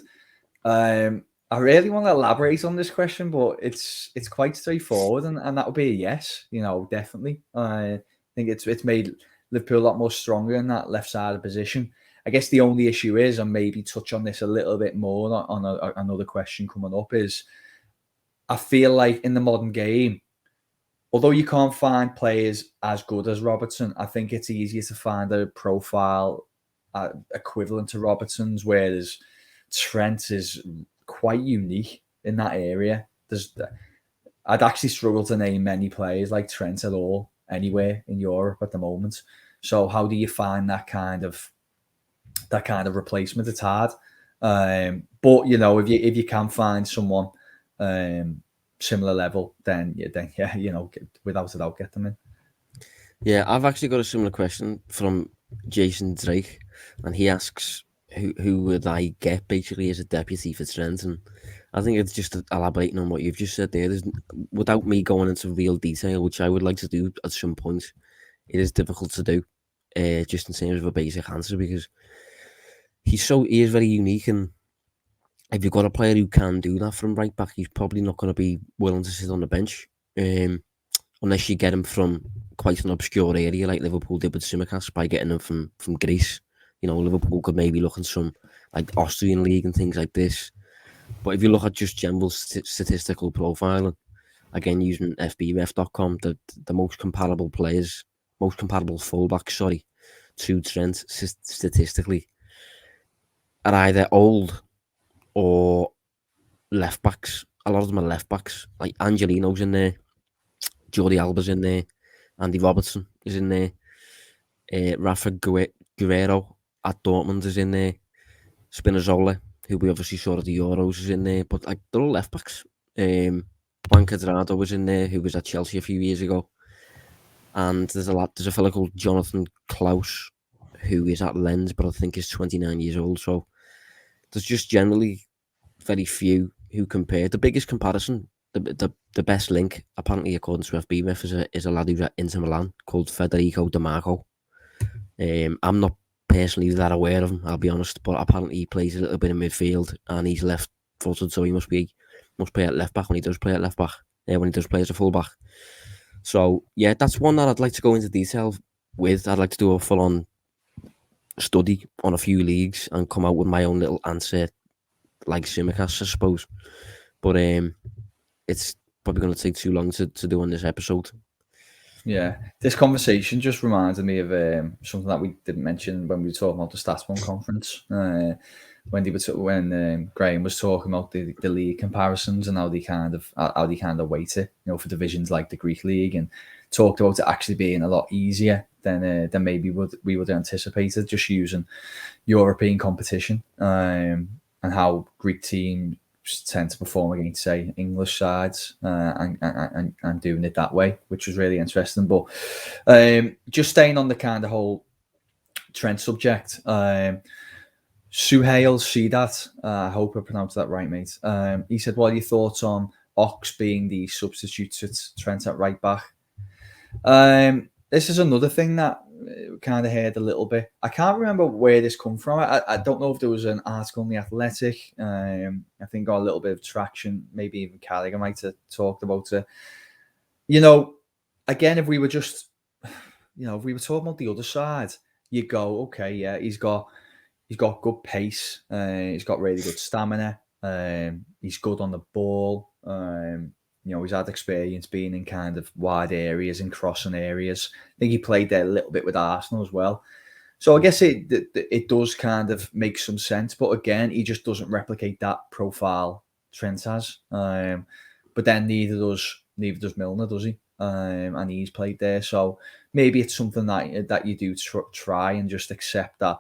I really want to elaborate on this question, but it's quite straightforward, and that would be a yes. Definitely. I think it's made Liverpool a lot more stronger in that left side of position. I guess the only issue is, and maybe touch on this a little bit more on another question coming up, is I feel like in the modern game, although you can't find players as good as Robertson, I think it's easier to find a profile equivalent to Robertson's, whereas Trent is quite unique in that area. I'd actually struggle to name many players like Trent at all anywhere in Europe at the moment. So how do you find that kind of replacement? It's hard. But if you can find someone similar level, then without a doubt, get them in. Yeah, I've actually got a similar question from Jason Drake, and he asks, who would I get basically as a deputy for Trent? And I think it's just elaborating on what you've just said there. Without me going into real detail, which I would like to do at some point, it is difficult to do, just in terms of a basic answer, because he is very unique, and if you've got a player who can do that from right back, he's probably not going to be willing to sit on the bench, unless you get him from quite an obscure area like Liverpool did with Tsimikas by getting him from Greece. Liverpool could maybe look in some like Austrian league and things like this. But if you look at just general statistical profiling, again using FBref.com, the most comparable fullbacks, to Trent statistically are either old or left backs. A lot of them are left backs. Like Angelino's in there, Jordi Alba's in there, Andy Robertson is in there, Rafa Guerrero at Dortmund is in there, Spinazzola, who we obviously saw at the Euros, is in there, but like they're all left backs. Juan Cuadrado was in there, who was at Chelsea a few years ago, and there's a fella called Jonathan Klaus, who is at Lens, but I think is 29 years old. So there's just generally very few who compare. The biggest comparison, the best link, apparently according to FBref, is a lad who's at Inter Milan called Federico Di Marco. I'm not personally that aware of him, I'll be honest, but apparently he plays a little bit in midfield and he's left-footed, so he must play at left back when he does play at left back. When he does play as a full back. So yeah, that's one that I'd like to go into detail with. I'd like to do a full-on study on a few leagues and come out with my own little answer, like Tsimikas, I suppose. But it's probably going to take too long to do on this episode. Yeah, this conversation just reminded me of something that we didn't mention when we were talking about the StatsBomb conference. When Graham was talking about the league comparisons and how they kind of weight it, for divisions like the Greek league, and talked about it actually being a lot easier than maybe we would have anticipated, just using European competition, and how Greek teams tend to perform against, say, English sides, and doing it that way, which was really interesting. But just staying on the kind of whole Trent subject, Suhail Sidat, I hope I pronounced that right, mate. He said, what are your thoughts on Ox being the substitute to Trent at right back? This is another thing that kind of heard a little bit. I can't remember where this come from. I don't know if there was an article in The Athletic. I think got a little bit of traction. Maybe even Carragher might have talked about it. Again, if we were talking about the other side, you go, okay, yeah, he's got good pace. He's got really good stamina. He's good on the ball. He's had experience being in kind of wide areas and crossing areas. I think he played there a little bit with Arsenal as well. So I guess it does kind of make some sense. But again, he just doesn't replicate that profile Trent has. But then neither does Milner, does he? And he's played there. So maybe it's something that you do try and just accept that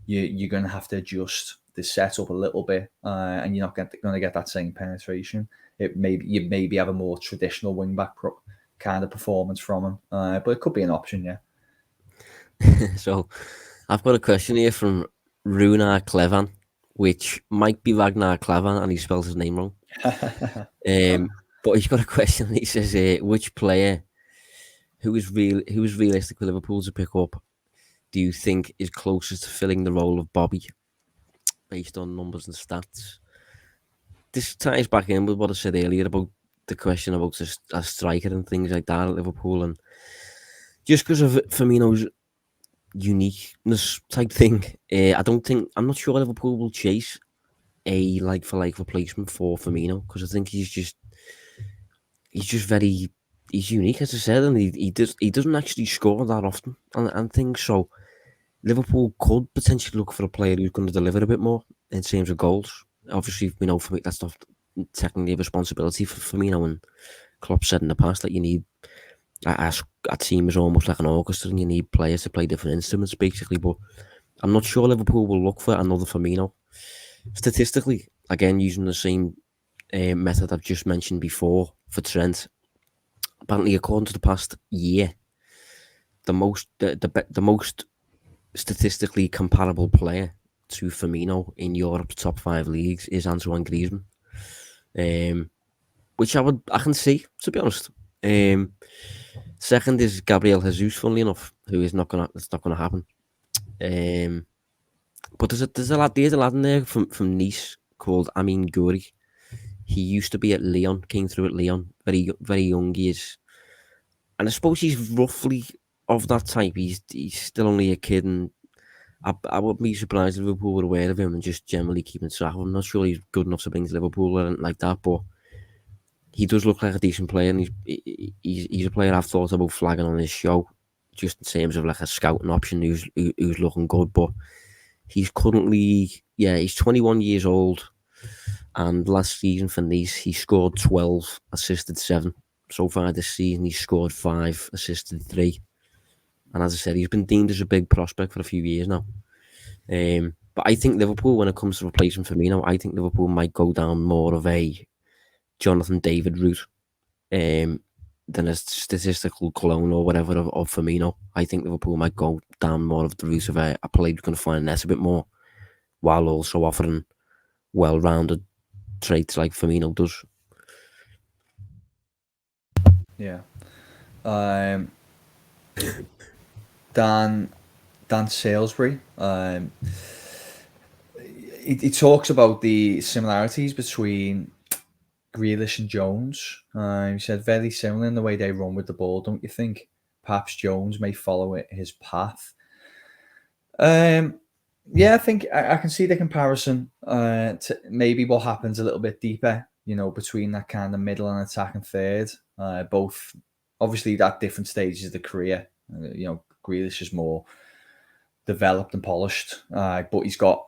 you're going to have to adjust the setup a little bit, and you're not going to get that same penetration. You maybe have a more traditional wing back kind of performance from him, but it could be an option, yeah. So I've got a question here from Runar Klevan, which might be Ragnar Klavan, and he spells his name wrong. But he's got a question. He says, which player who is realistic for Liverpool to pick up do you think is closest to filling the role of Bobby based on numbers and stats. This ties back in with what I said earlier about the question about a striker and things like that at Liverpool, and just because of Firmino's uniqueness type thing, I'm not sure Liverpool will chase a like-for-like replacement for Firmino, because I think he's unique, as I said, and he doesn't actually score that often and things. So Liverpool could potentially look for a player who's going to deliver a bit more in terms of goals. Obviously, we know that's not technically a responsibility for Firmino, and Klopp said in the past that you need a team is almost like an orchestra, and you need players to play different instruments, basically. But I'm not sure Liverpool will look for another Firmino. Statistically, again, using the same method I've just mentioned before for Trent, apparently, according to the past year, the most statistically comparable player to Firmino in Europe's top 5 leagues is Antoine Griezmann, which I can see, to be honest. Second is Gabriel Jesus, funnily enough, who is it's not gonna happen. But there's a lad in there from Nice called Amin Ghouri. He used to be at Lyon, came through at Lyon, very, very young he is. And I suppose he's roughly of that type. He's still only a kid, and I wouldn't be surprised if Liverpool were aware of him and just generally keeping track of him. I'm not sure he's good enough to bring to Liverpool or anything like that, but he does look like a decent player, and he's a player I've thought about flagging on this show, just in terms of like a scouting option who's looking good. But he's currently, he's 21 years old, and last season for Nice he scored 12, assisted 7. So far this season he's scored 5, assisted 3. And as I said, he's been deemed as a big prospect for a few years now. But I think Liverpool, when it comes to replacing Firmino, I think Liverpool might go down more of a Jonathan David route than a statistical clone or whatever of Firmino. I think Liverpool might go down more of the route of a player who's going to find net a bit more, while also offering well-rounded traits like Firmino does. Yeah. Dan Salisbury, he talks about the similarities between Grealish and Jones. He said very similar in the way they run with the ball, don't you think? Perhaps Jones may follow his path. I think I can see the comparison to maybe what happens a little bit deeper, between that kind of middle and attacking third. Both obviously at different stages of the career. Grealish is more developed and polished, but he's got,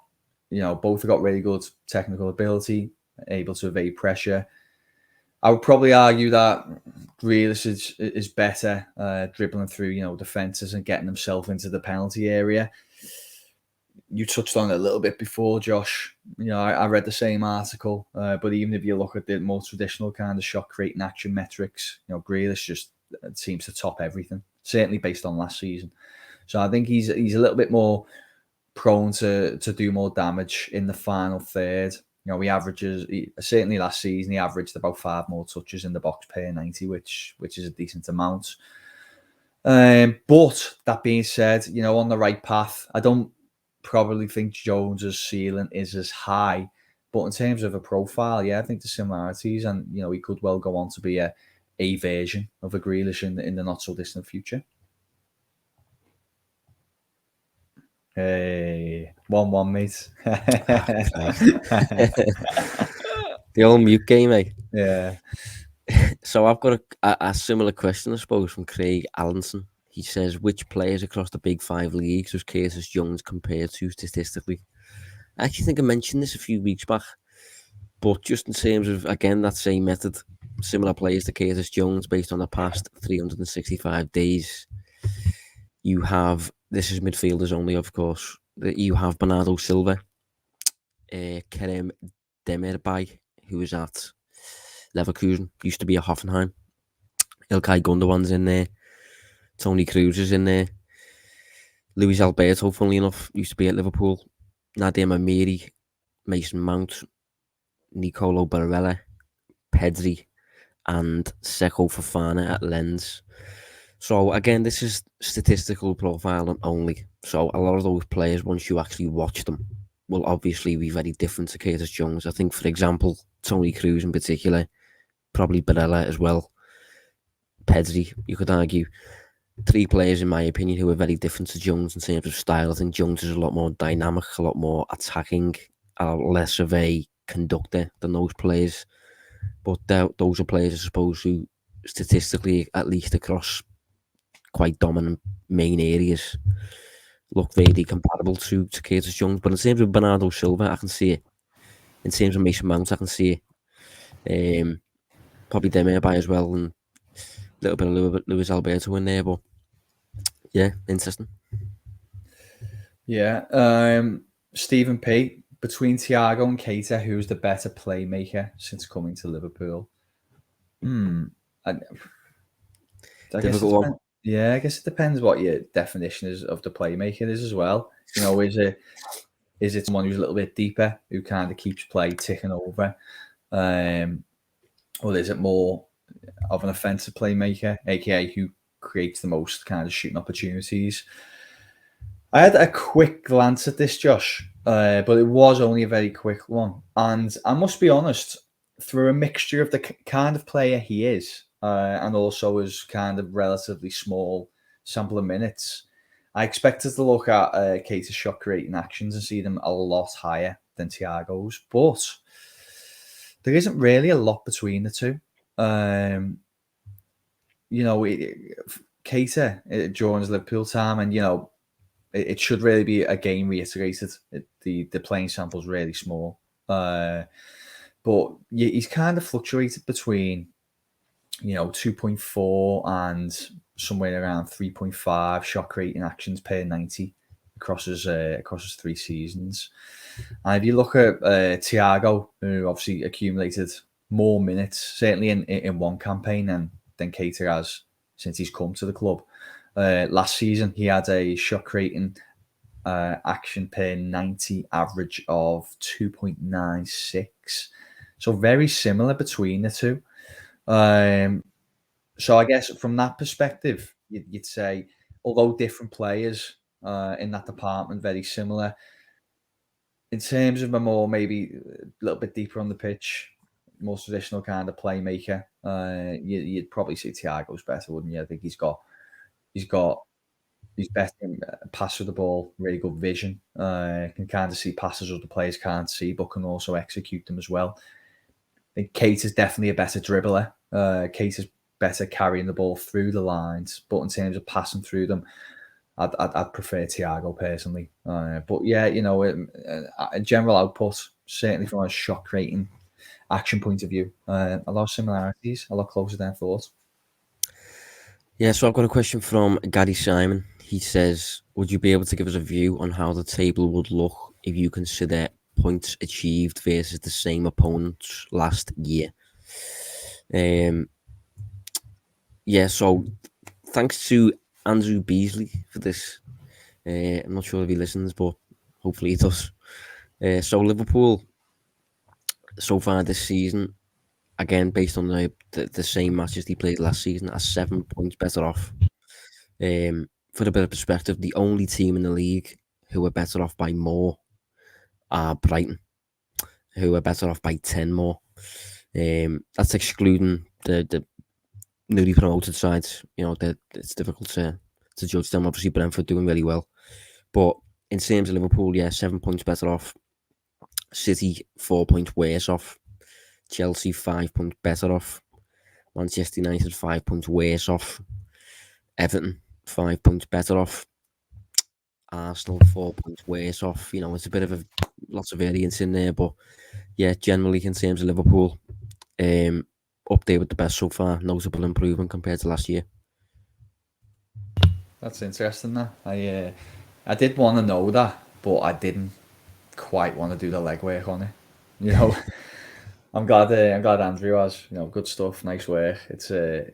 both have got really good technical ability, able to evade pressure. I would probably argue that Grealish is better dribbling through, defences and getting himself into the penalty area. You touched on it a little bit before, Josh. I read the same article, but even if you look at the more traditional kind of shot creating action metrics, Grealish just seems to top everything, certainly based on last season. So I think he's a little bit more prone to do more damage in the final third. He averages, certainly last season, he averaged about 5 more touches in the box per 90, which is a decent amount. But that being said, on the right path, I don't probably think Jones's ceiling is as high, but in terms of a profile, I think the similarities, and he could well go on to be a version of a Grealish in the not so distant future. Hey, 1-1, mate. The old mute game, eh? Yeah. So I've got a similar question, I suppose, from Craig Allenson. He says, which players across the big 5 leagues does Curtis Jones compare to statistically? I actually think I mentioned this a few weeks back, but just in terms of, again, that same method, similar players to Curtis Jones based on the past 365 days. You have, this is midfielders only, of course, you have Bernardo Silva, Kerem Demirbay, who is at Leverkusen, used to be at Hoffenheim. Ilkay Gundogan's in there. Tony Cruz is in there. Luis Alberto, funnily enough, used to be at Liverpool. Nadir Amiri, Mason Mount, Nicolo Barella, Pedri, and Seko Fofana at Lens. So again, this is statistical profiling only. So a lot of those players, once you actually watch them, will obviously be very different to Curtis Jones. I think, for example, Tony Cruz in particular, probably Barella as well, Pedri, you could argue. 3 players, in my opinion, who are very different to Jones in terms of style. I think Jones is a lot more dynamic, a lot more attacking, less of a conductor than those players. But those are players, I suppose, who statistically, at least across quite dominant main areas, look very comparable to Curtis Jones. But in terms of Bernardo Silva, I can see it. In terms of Mason Mount, I can see it. Probably Demirbay as well, and a little bit of Luis Alberto in there. But yeah, interesting. Yeah. Stephen P, between Thiago and Keita, who's the better playmaker since coming to Liverpool? I guess it depends what your definition is of the playmaker is as well. You know, is it someone who's a little bit deeper, who kind of keeps play ticking over? Or is it more of an offensive playmaker, aka who creates the most kind of shooting opportunities? I had a quick glance at this, Josh, but it was only a very quick one. And I must be honest, through a mixture of the kind of player he is and also his kind of relatively small sample of minutes, I expected to look at Keita's shot creating actions and see them a lot higher than Thiago's. But there isn't really a lot between the two. Keita during his Liverpool time, and it should really be again reiterated. The playing sample's really small, but he's kind of fluctuated between 2.4 and somewhere around 3.5 shot creating actions per 90 across his 3 seasons. And if you look at Thiago, who obviously accumulated more minutes, certainly in one campaign than Keita has since he's come to the club. Last season, he had a shot creating action per 90 average of 2.96. So very similar between the two. So I guess from that perspective, you'd say, although different players in that department, very similar. In terms of a more maybe a little bit deeper on the pitch, more traditional kind of playmaker, you'd probably say Thiago's better, wouldn't you? I think he's better in pass with the ball, really good vision. Can kind of see passes other players can't see, but can also execute them as well. I think Keita's definitely a better dribbler. Keita's better carrying the ball through the lines, but in terms of passing through them, I'd prefer Thiago personally. But yeah, a general output, certainly from a shot creating action point of view, a lot of similarities, a lot closer than I thought. Yeah, so I've got a question from Gary Simon. He says, would you be able to give us a view on how the table would look if you consider points achieved versus the same opponents last year? Yeah, so thanks to Andrew Beasley for this. I'm not sure if he listens, but hopefully he does. So Liverpool, so far this season, again, based on the same matches they played last season, are 7 points better off. For a bit of perspective, the only team in the league who are better off by more are Brighton, who are better off by 10 more. That's excluding the newly promoted sides. It's difficult to judge them. Obviously, Brentford doing really well. But in terms of Liverpool, 7 points better off. City, 4 points worse off. Chelsea, 5 points better off. Manchester United, 5 points worse off. Everton, 5 points better off. Arsenal, 4 points worse off. It's a bit of lots of variance in there, but yeah, generally in terms of Liverpool, up there with the best so far. Notable improvement compared to last year. That's interesting. That I did want to know that, but I didn't quite want to do the legwork on it. I'm glad Andrew has. Good stuff, nice work. It's I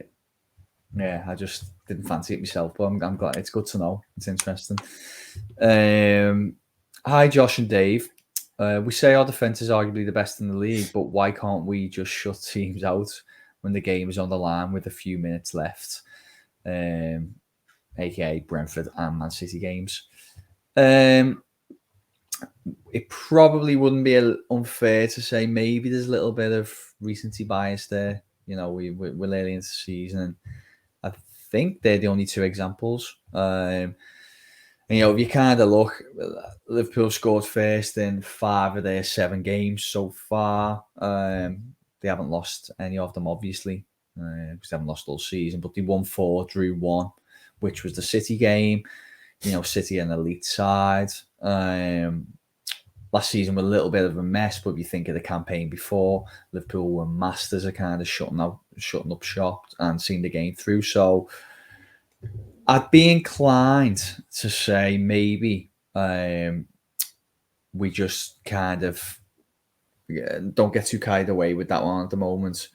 just didn't fancy it myself, but I'm glad. It's good to know. It's interesting. Hi, Josh and Dave. We say our defence is arguably the best in the league, but why can't we just shut teams out when the game is on the line with a few minutes left? aka Brentford and Man City games. it probably wouldn't be unfair to say maybe there's a little bit of recency bias there. We're early into the season, and I think they're the only two examples. And, if you kind of look, Liverpool scored first in 5 of their 7 games so far. They haven't lost any of them, obviously, because they haven't lost all season, but they won 4, drew 1, which was the City game. City an elite side. Last season was a little bit of a mess, but if you think of the campaign before, Liverpool were masters of kind of shutting up shop and seeing the game through. So I'd be inclined to say maybe we just kind of don't get too carried away with that one at the moment.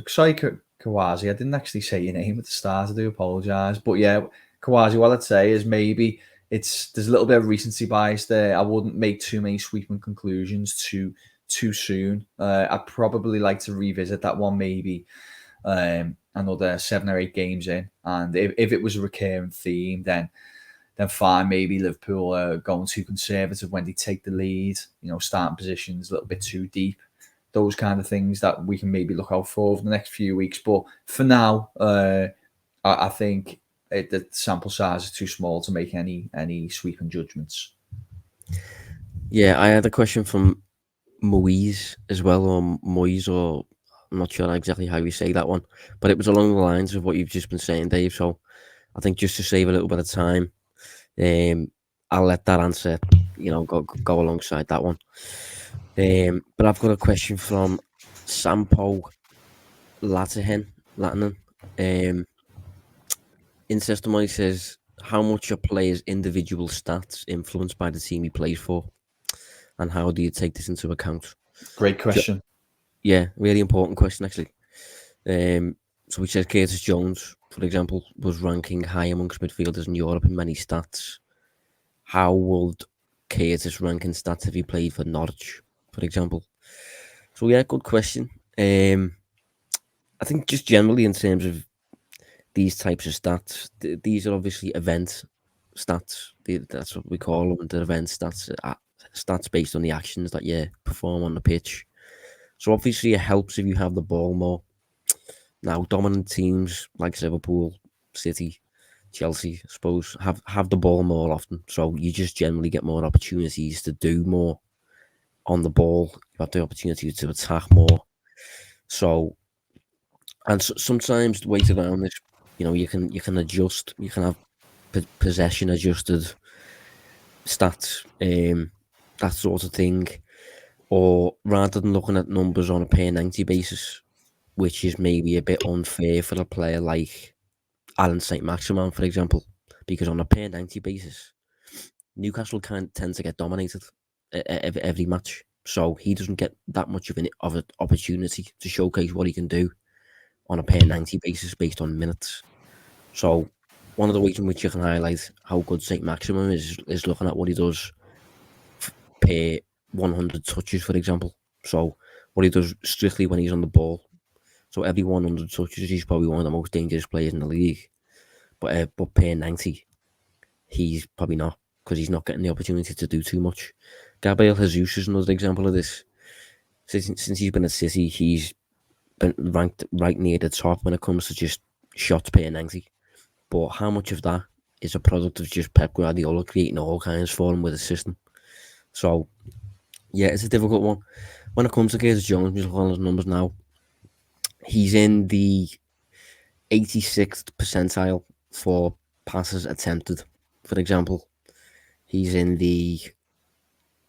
Sorry, Kawazi, I didn't actually say your name at the start. I do apologise. But yeah, Kawazi, what I'd say is maybe there's a little bit of recency bias there. I wouldn't make too many sweeping conclusions too soon. I'd probably like to revisit that one maybe another 7 or 8 games in. And if it was a recurring theme, then fine, maybe Liverpool are going too conservative when they take the lead, starting positions a little bit too deep. Those kind of things that we can maybe look out for over the next few weeks. But for now, I think the sample size is too small to make any sweeping judgments. Yeah, I had a question from Moise as well, or Moise, or I'm not sure exactly how you say that one, but it was along the lines of what you've just been saying, Dave. So I think just to save a little bit of time, I'll let that answer, go alongside that one. But I've got a question from Sampo Latinen. In testimony says, how much are players' individual stats influenced by the team he plays for? And how do you take this into account? Great question. Yeah, really important question, actually. So he says Curtis Jones, for example, was ranking high amongst midfielders in Europe in many stats. How would Curtis rank in stats if he played for Norwich, for example? So yeah, good question. I think just generally in terms of these types of stats, these are obviously event stats. That's what we call them, the event stats. Stats based on the actions that you perform on the pitch. So obviously it helps if you have the ball more. Now, dominant teams like Liverpool, City, Chelsea, I suppose, have the ball more often. So you just generally get more opportunities to do more on the ball. You have the opportunity to attack more. So, and sometimes the way around this, you can adjust. You can have possession adjusted stats, that sort of thing. Or rather than looking at numbers on a per 90 basis, which is maybe a bit unfair for a player like Alan Saint-Maximin, for example, because on a per 90 basis, Newcastle tend to get dominated every match. So he doesn't get that much of an opportunity to showcase what he can do on a per 90 basis based on minutes. So one of the ways in which you can highlight how good Saint-Maximin is looking at what he does per 100 touches, for example. So what he does strictly when he's on the ball. So every 100 touches, he's probably one of the most dangerous players in the league. But per 90, he's probably not, because he's not getting the opportunity to do too much. Gabriel Jesus is another example of this. Since he's been at City, he's been ranked right near the top when it comes to just shots per 90. But how much of that is a product of just Pep Guardiola creating all kinds for him with a system? So, yeah, it's a difficult one. When it comes to Curtis Jones, we're looking at his numbers now. He's in the 86th percentile for passes attempted, for example. He's in the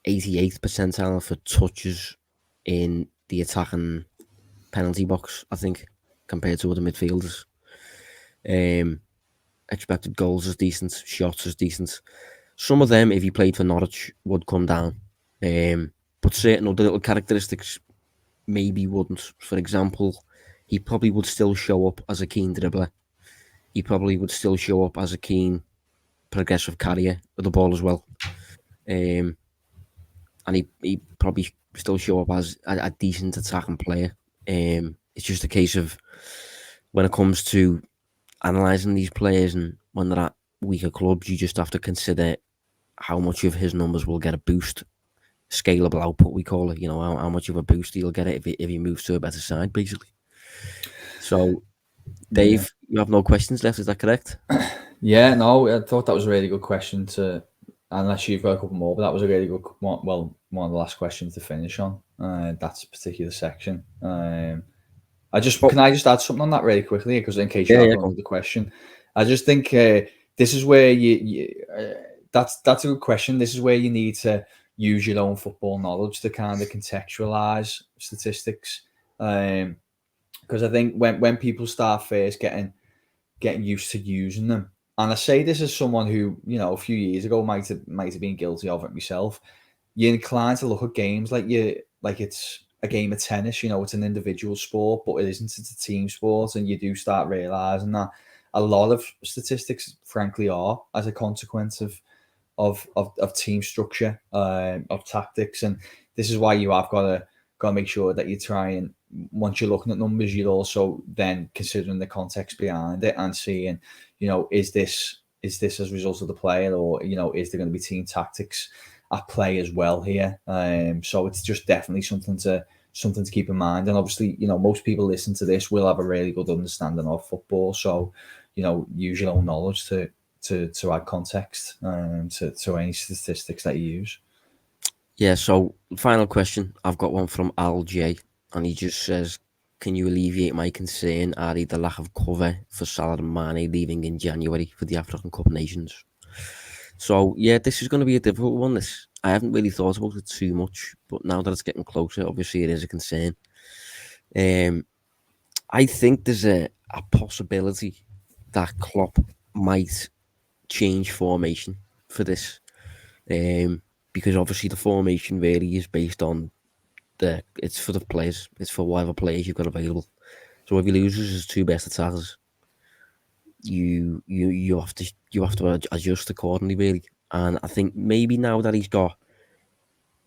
88th percentile for touches in the attacking penalty box, I think, compared to other midfielders. Expected goals is decent, shots is decent. Some of them, if he played for Norwich, would come down. But certain other little characteristics maybe wouldn't. For example, he probably would still show up as a keen dribbler. He probably would still show up as a keen progressive carrier with the ball as well. And he probably still show up as a decent attacking player. It's just a case of when it comes to analysing these players and when they're at weaker clubs, you just have to consider how much of his numbers will get a boost, scalable output we call it. How much of a boost he'll get it if he moves to a better side, basically. So, Dave, you have no questions left. Is that correct? Yeah, no, I thought that was a really good question unless you've got a couple more, but that was a really good one. Well, one of the last questions to finish on. That's a particular section. Can I just add something on that really quickly? Because in case you have another question, I just think this is where that's a good question. This is where you need to use your own football knowledge to kind of contextualize statistics. Because I think when people start first getting used to using them, and I say this as someone who, a few years ago might have been guilty of it myself, you're inclined to look at games like it's a game of tennis. It's an individual sport, but it isn't. It's a team sport, and you do start realizing that a lot of statistics, frankly, are as a consequence of team structure, of tactics, and this is why you have got to make sure that you try and, once you're looking at numbers, you're also then considering the context behind it and seeing, is this as a result of the player, or is there going to be team tactics at play as well here? So it's just definitely something to keep in mind. And obviously, most people listen to this will have a really good understanding of football. So, use your own knowledge to add context to any statistics that you use. Yeah. So final question, I've got one from Al J, and he just says, "Can you alleviate my concern, Ari, the lack of cover for Salah and Mane leaving in January for the African Cup Nations?" So yeah, this is going to be a difficult one. I haven't really thought about it too much, but now that it's getting closer, obviously it is a concern. I think there's a possibility that Klopp might change formation for this, because obviously the formation really is based on it's for the players, it's for whatever players you've got available. So if he loses his two best attackers, you have to adjust accordingly, really. And I think maybe now that he's got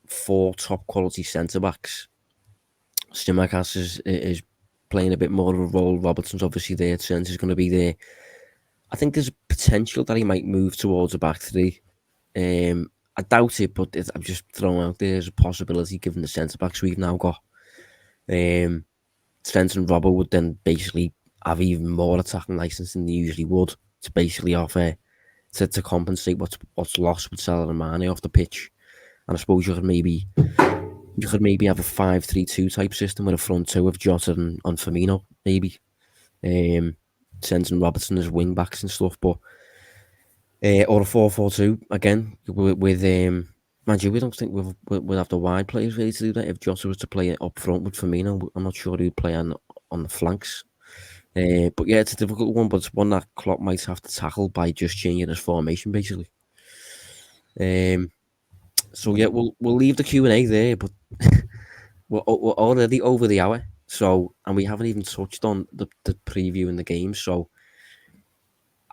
4 top quality centre backs, Tsimikas is playing a bit more of a role. Robertson's obviously there. Trent is going to be there. I think there's potential that he might move towards a back three. I doubt it, but I'm just throwing out there's a possibility given the centre backs we've now got. Trent and Robbo would then basically have even more attacking licence than they usually would to basically offer to compensate what's lost with Salah and Mane off the pitch. And I suppose you could maybe have a 5-3-2 type system with a front two of Jota and Firmino, maybe. Trent and Robertson as wing backs and stuff, but or a 4-4-2 again with mind you, we don't think we'll have the wide players ready to do that. If Jota was to play it up front with Firmino, I'm not sure he'd play on the flanks. But yeah, it's a difficult one, but it's one that Klopp might have to tackle by just changing his formation, basically. So yeah, we'll leave the Q&A there, but we're already over the hour. So, and we haven't even touched on the preview in the game. So,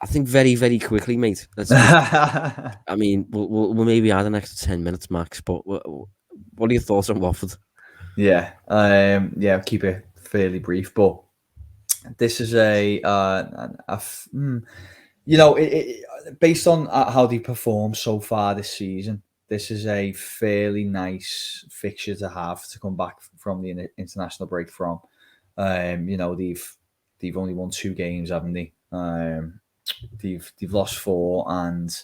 I think very, very quickly, mate. I mean, we'll maybe add an extra 10 minutes max. But what are your thoughts on Watford? Yeah, I'll keep it fairly brief. But this is based on how they performed so far this season, this is a fairly nice fixture to have to come back from the international break from. They've only won 2 games, haven't they? They've lost 4, and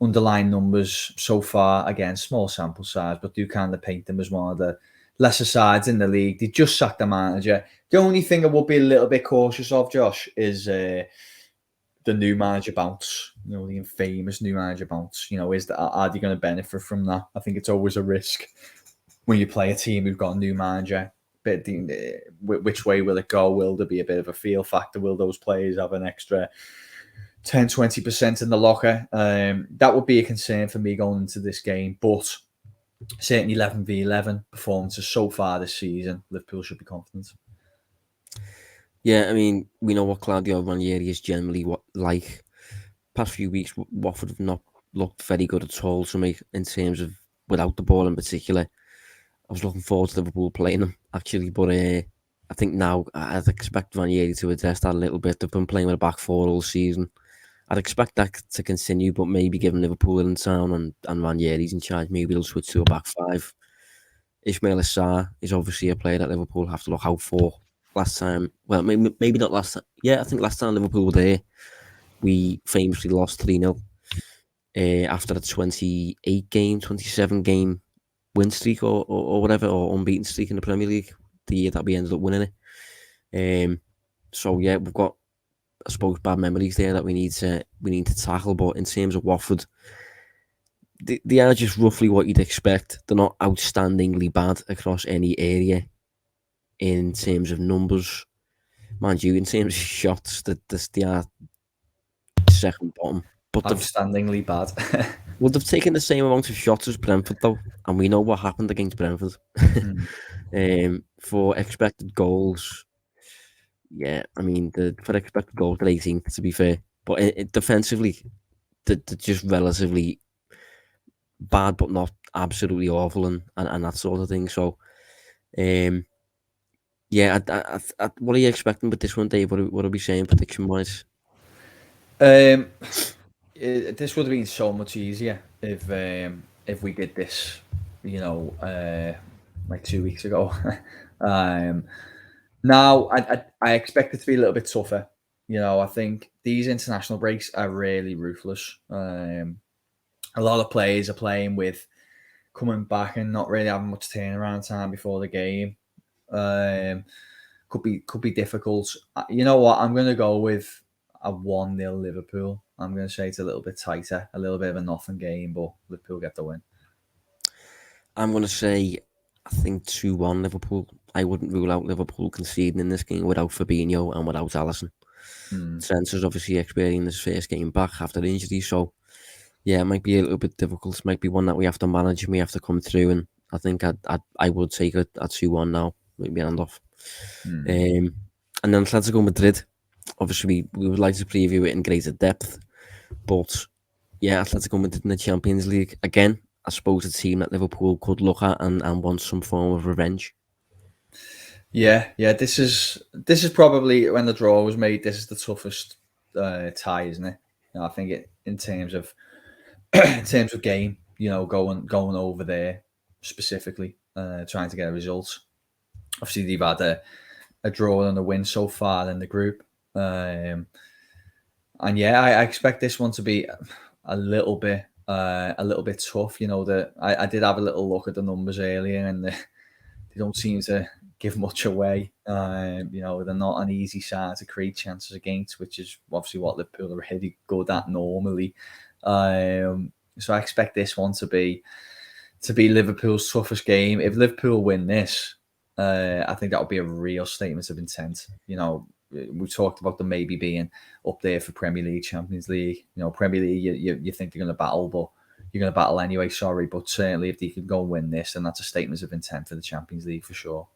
underlying numbers so far, again, small sample size, but do kind of paint them as one of the lesser sides in the league. They just sacked the manager. The only thing I would be a little bit cautious of, Josh, is the new manager bounce. The infamous new manager bounce. Are they going to benefit from that? I think it's always a risk when you play a team who've got a new manager. But which way will it go? Will there be a bit of a feel factor? Will those players have an extra 10-20% in the locker? That would be a concern for me going into this game. But certainly 11v11 performances so far this season, Liverpool should be confident. Yeah, I mean, we know what Claudio Ranieri is generally like. Past few weeks, Watford have not looked very good at all to me in terms of without the ball in particular. I was looking forward to Liverpool playing them, actually, but I think now I'd expect Ranieri to address that a little bit. They've been playing with a back 4 all season, I'd expect that to continue, but maybe given Liverpool in town and Ranieri's in charge, maybe they'll switch to a back five. Ismail Assar is obviously a player that Liverpool have to look out for. Last time, well, maybe not last time. Yeah, I think last time Liverpool were there, we famously lost 3-0 after a 27 game win streak or whatever, or unbeaten streak in the Premier League, the year that we ended up winning it. So yeah, we've got, I suppose, bad memories there that we need to tackle. But in terms of Watford, they are just roughly what you'd expect. They're not outstandingly bad across any area in terms of numbers. Mind you, in terms of shots, they are second bottom. But outstandingly bad. Well, they've taken the same amount of shots as Brentford, though, and we know what happened against Brentford. For expected goals, yeah, I mean, for expected goals, they're 18th, to be fair. But defensively, they're just relatively bad, but not absolutely awful, and that sort of thing. So, yeah, what are you expecting with this one, Dave? What are we saying prediction-wise? This would have been so much easier if we did this, like 2 weeks ago. Now I expect it to be a little bit tougher. I think these international breaks are really ruthless. A lot of players are playing with coming back and not really having much turnaround time before the game. Could be difficult. You know what? I'm going to go with a 1-0 Liverpool. I'm going to say it's a little bit tighter, a little bit of a nothing game, but Liverpool get the win. I'm going to say, I think 2-1 Liverpool. I wouldn't rule out Liverpool conceding in this game without Fabinho and without Alisson. Trent has obviously experienced his first game back after injury, so yeah, it might be a little bit difficult. It might be one that we have to manage and we have to come through, and I think I would take it at 2-1 now, maybe hand off. And then Atletico Madrid, obviously we would like to preview it in greater depth, but yeah, Atletico Madrid in the Champions League, again, I suppose a team that Liverpool could look at and want some form of revenge. Yeah. This is probably, when the draw was made, this is the toughest tie, isn't it? I think it in terms of game, going over there specifically, trying to get a result. Obviously, they've had a draw and a win so far in the group, and yeah, I expect this one to be a little bit tough. That I did have a little look at the numbers earlier, and they don't seem to give much away. They're not an easy side to create chances against, which is obviously what Liverpool are really good at normally. So I expect this one to be Liverpool's toughest game. If Liverpool win this, I think that would be a real statement of intent. We talked about them maybe being up there for Premier League, Champions League. Premier League, you think they're going to battle, but you're going to battle anyway, sorry. But certainly if they can go and win this, then that's a statement of intent for the Champions League for sure.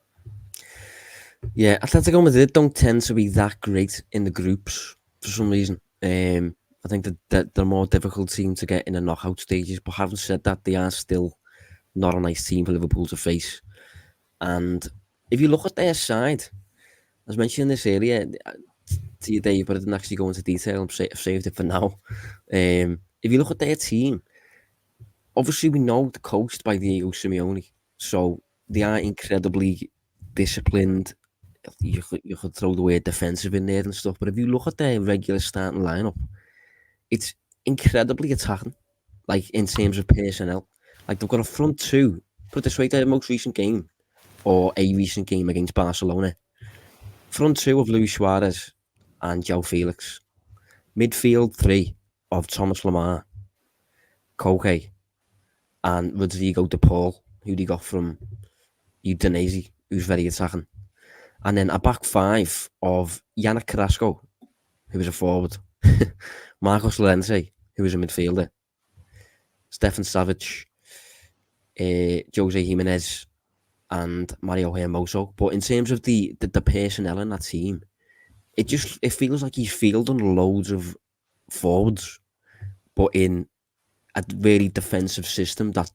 Yeah, Atletico Madrid don't tend to be that great in the groups for some reason. I think that they're a more difficult team to get in the knockout stages. But having said that, they are still not a nice team for Liverpool to face. And if you look at their side, as mentioned this earlier to you, Dave, but I didn't actually go into detail. I've saved it for now. If you look at their team, obviously we know they're coached by Diego Simeone, so they are incredibly disciplined. You could throw the word defensive in there and stuff, but if you look at their regular starting lineup, it's incredibly attacking, like in terms of personnel. Like they've got a front two, put it this way, their most recent game, or a recent game against Barcelona, front two of Luis Suarez and João Felix. Midfield three of Thomas Lemar, Koke, and Rodrigo de Paul, who they got from Udinese, who's very attacking. And then a back five of Yannick Carrasco, who was a forward, Marcos Llorente, who was a midfielder, Stefan Savic, Jose Jimenez, and Mario Hermoso. But in terms of the personnel in that team, it feels like he's fielding loads of forwards, but in a very defensive system that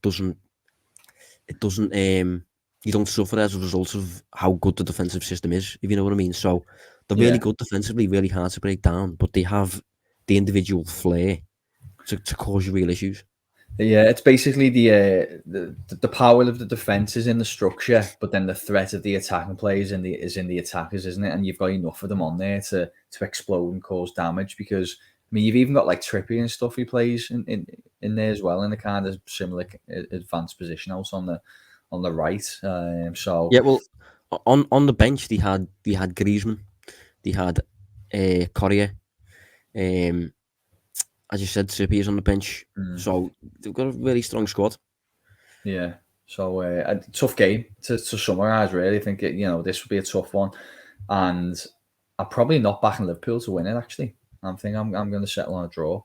you don't suffer as a result of how good the defensive system is, if you know what I mean. So they're really good defensively, really hard to break down, but they have the individual flair to cause you real issues. Yeah, it's basically the power of the defense is in the structure, but then the threat of the attacking players is in the attackers, isn't it? And you've got enough of them on there to explode and cause damage. Because I mean, you've even got like Trippier and stuff he plays in there as well, in a kind of similar advanced position out on the right. So yeah, well, on the bench they had Griezmann, they had Correa, as you said, Trippier's on the bench, so they've got a really strong squad. Yeah, so a tough game to summarise. Really, I think this would be a tough one, and I'm probably not backing Liverpool to win it. Actually, I'm going to settle on a draw.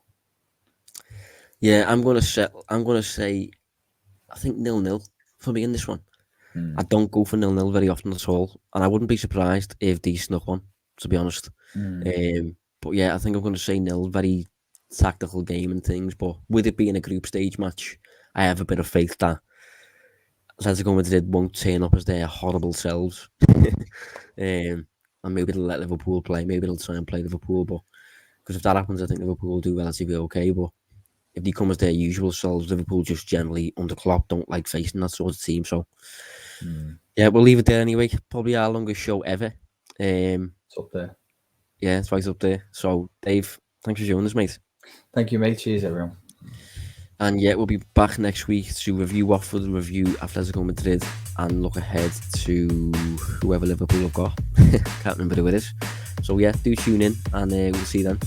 Yeah, I'm going to say I think 0-0 for me in this one. I don't go for 0-0 very often at all, and I wouldn't be surprised if they snuck one, to be honest. But yeah, I think I'm going to say 0. Very tactical game and things, but with it being a group stage match, I have a bit of faith that Atletico Madrid won't turn up as their horrible selves. And maybe they'll let Liverpool play. Maybe they'll try and play Liverpool, but because if that happens, I think Liverpool will do relatively okay. But if they come as their usual selves, Liverpool just generally under Klopp don't like facing that sort of team. So yeah, we'll leave it there anyway. Probably our longest show ever. It's up there. Yeah, it's right up there. So Dave, thanks for joining us, mate. Thank you, mate. Cheers, everyone. And yeah, we'll be back next week to review Watford, review Atletico Madrid, and look ahead to whoever Liverpool have got. Can't remember who it is. So yeah, do tune in, and we'll see you then.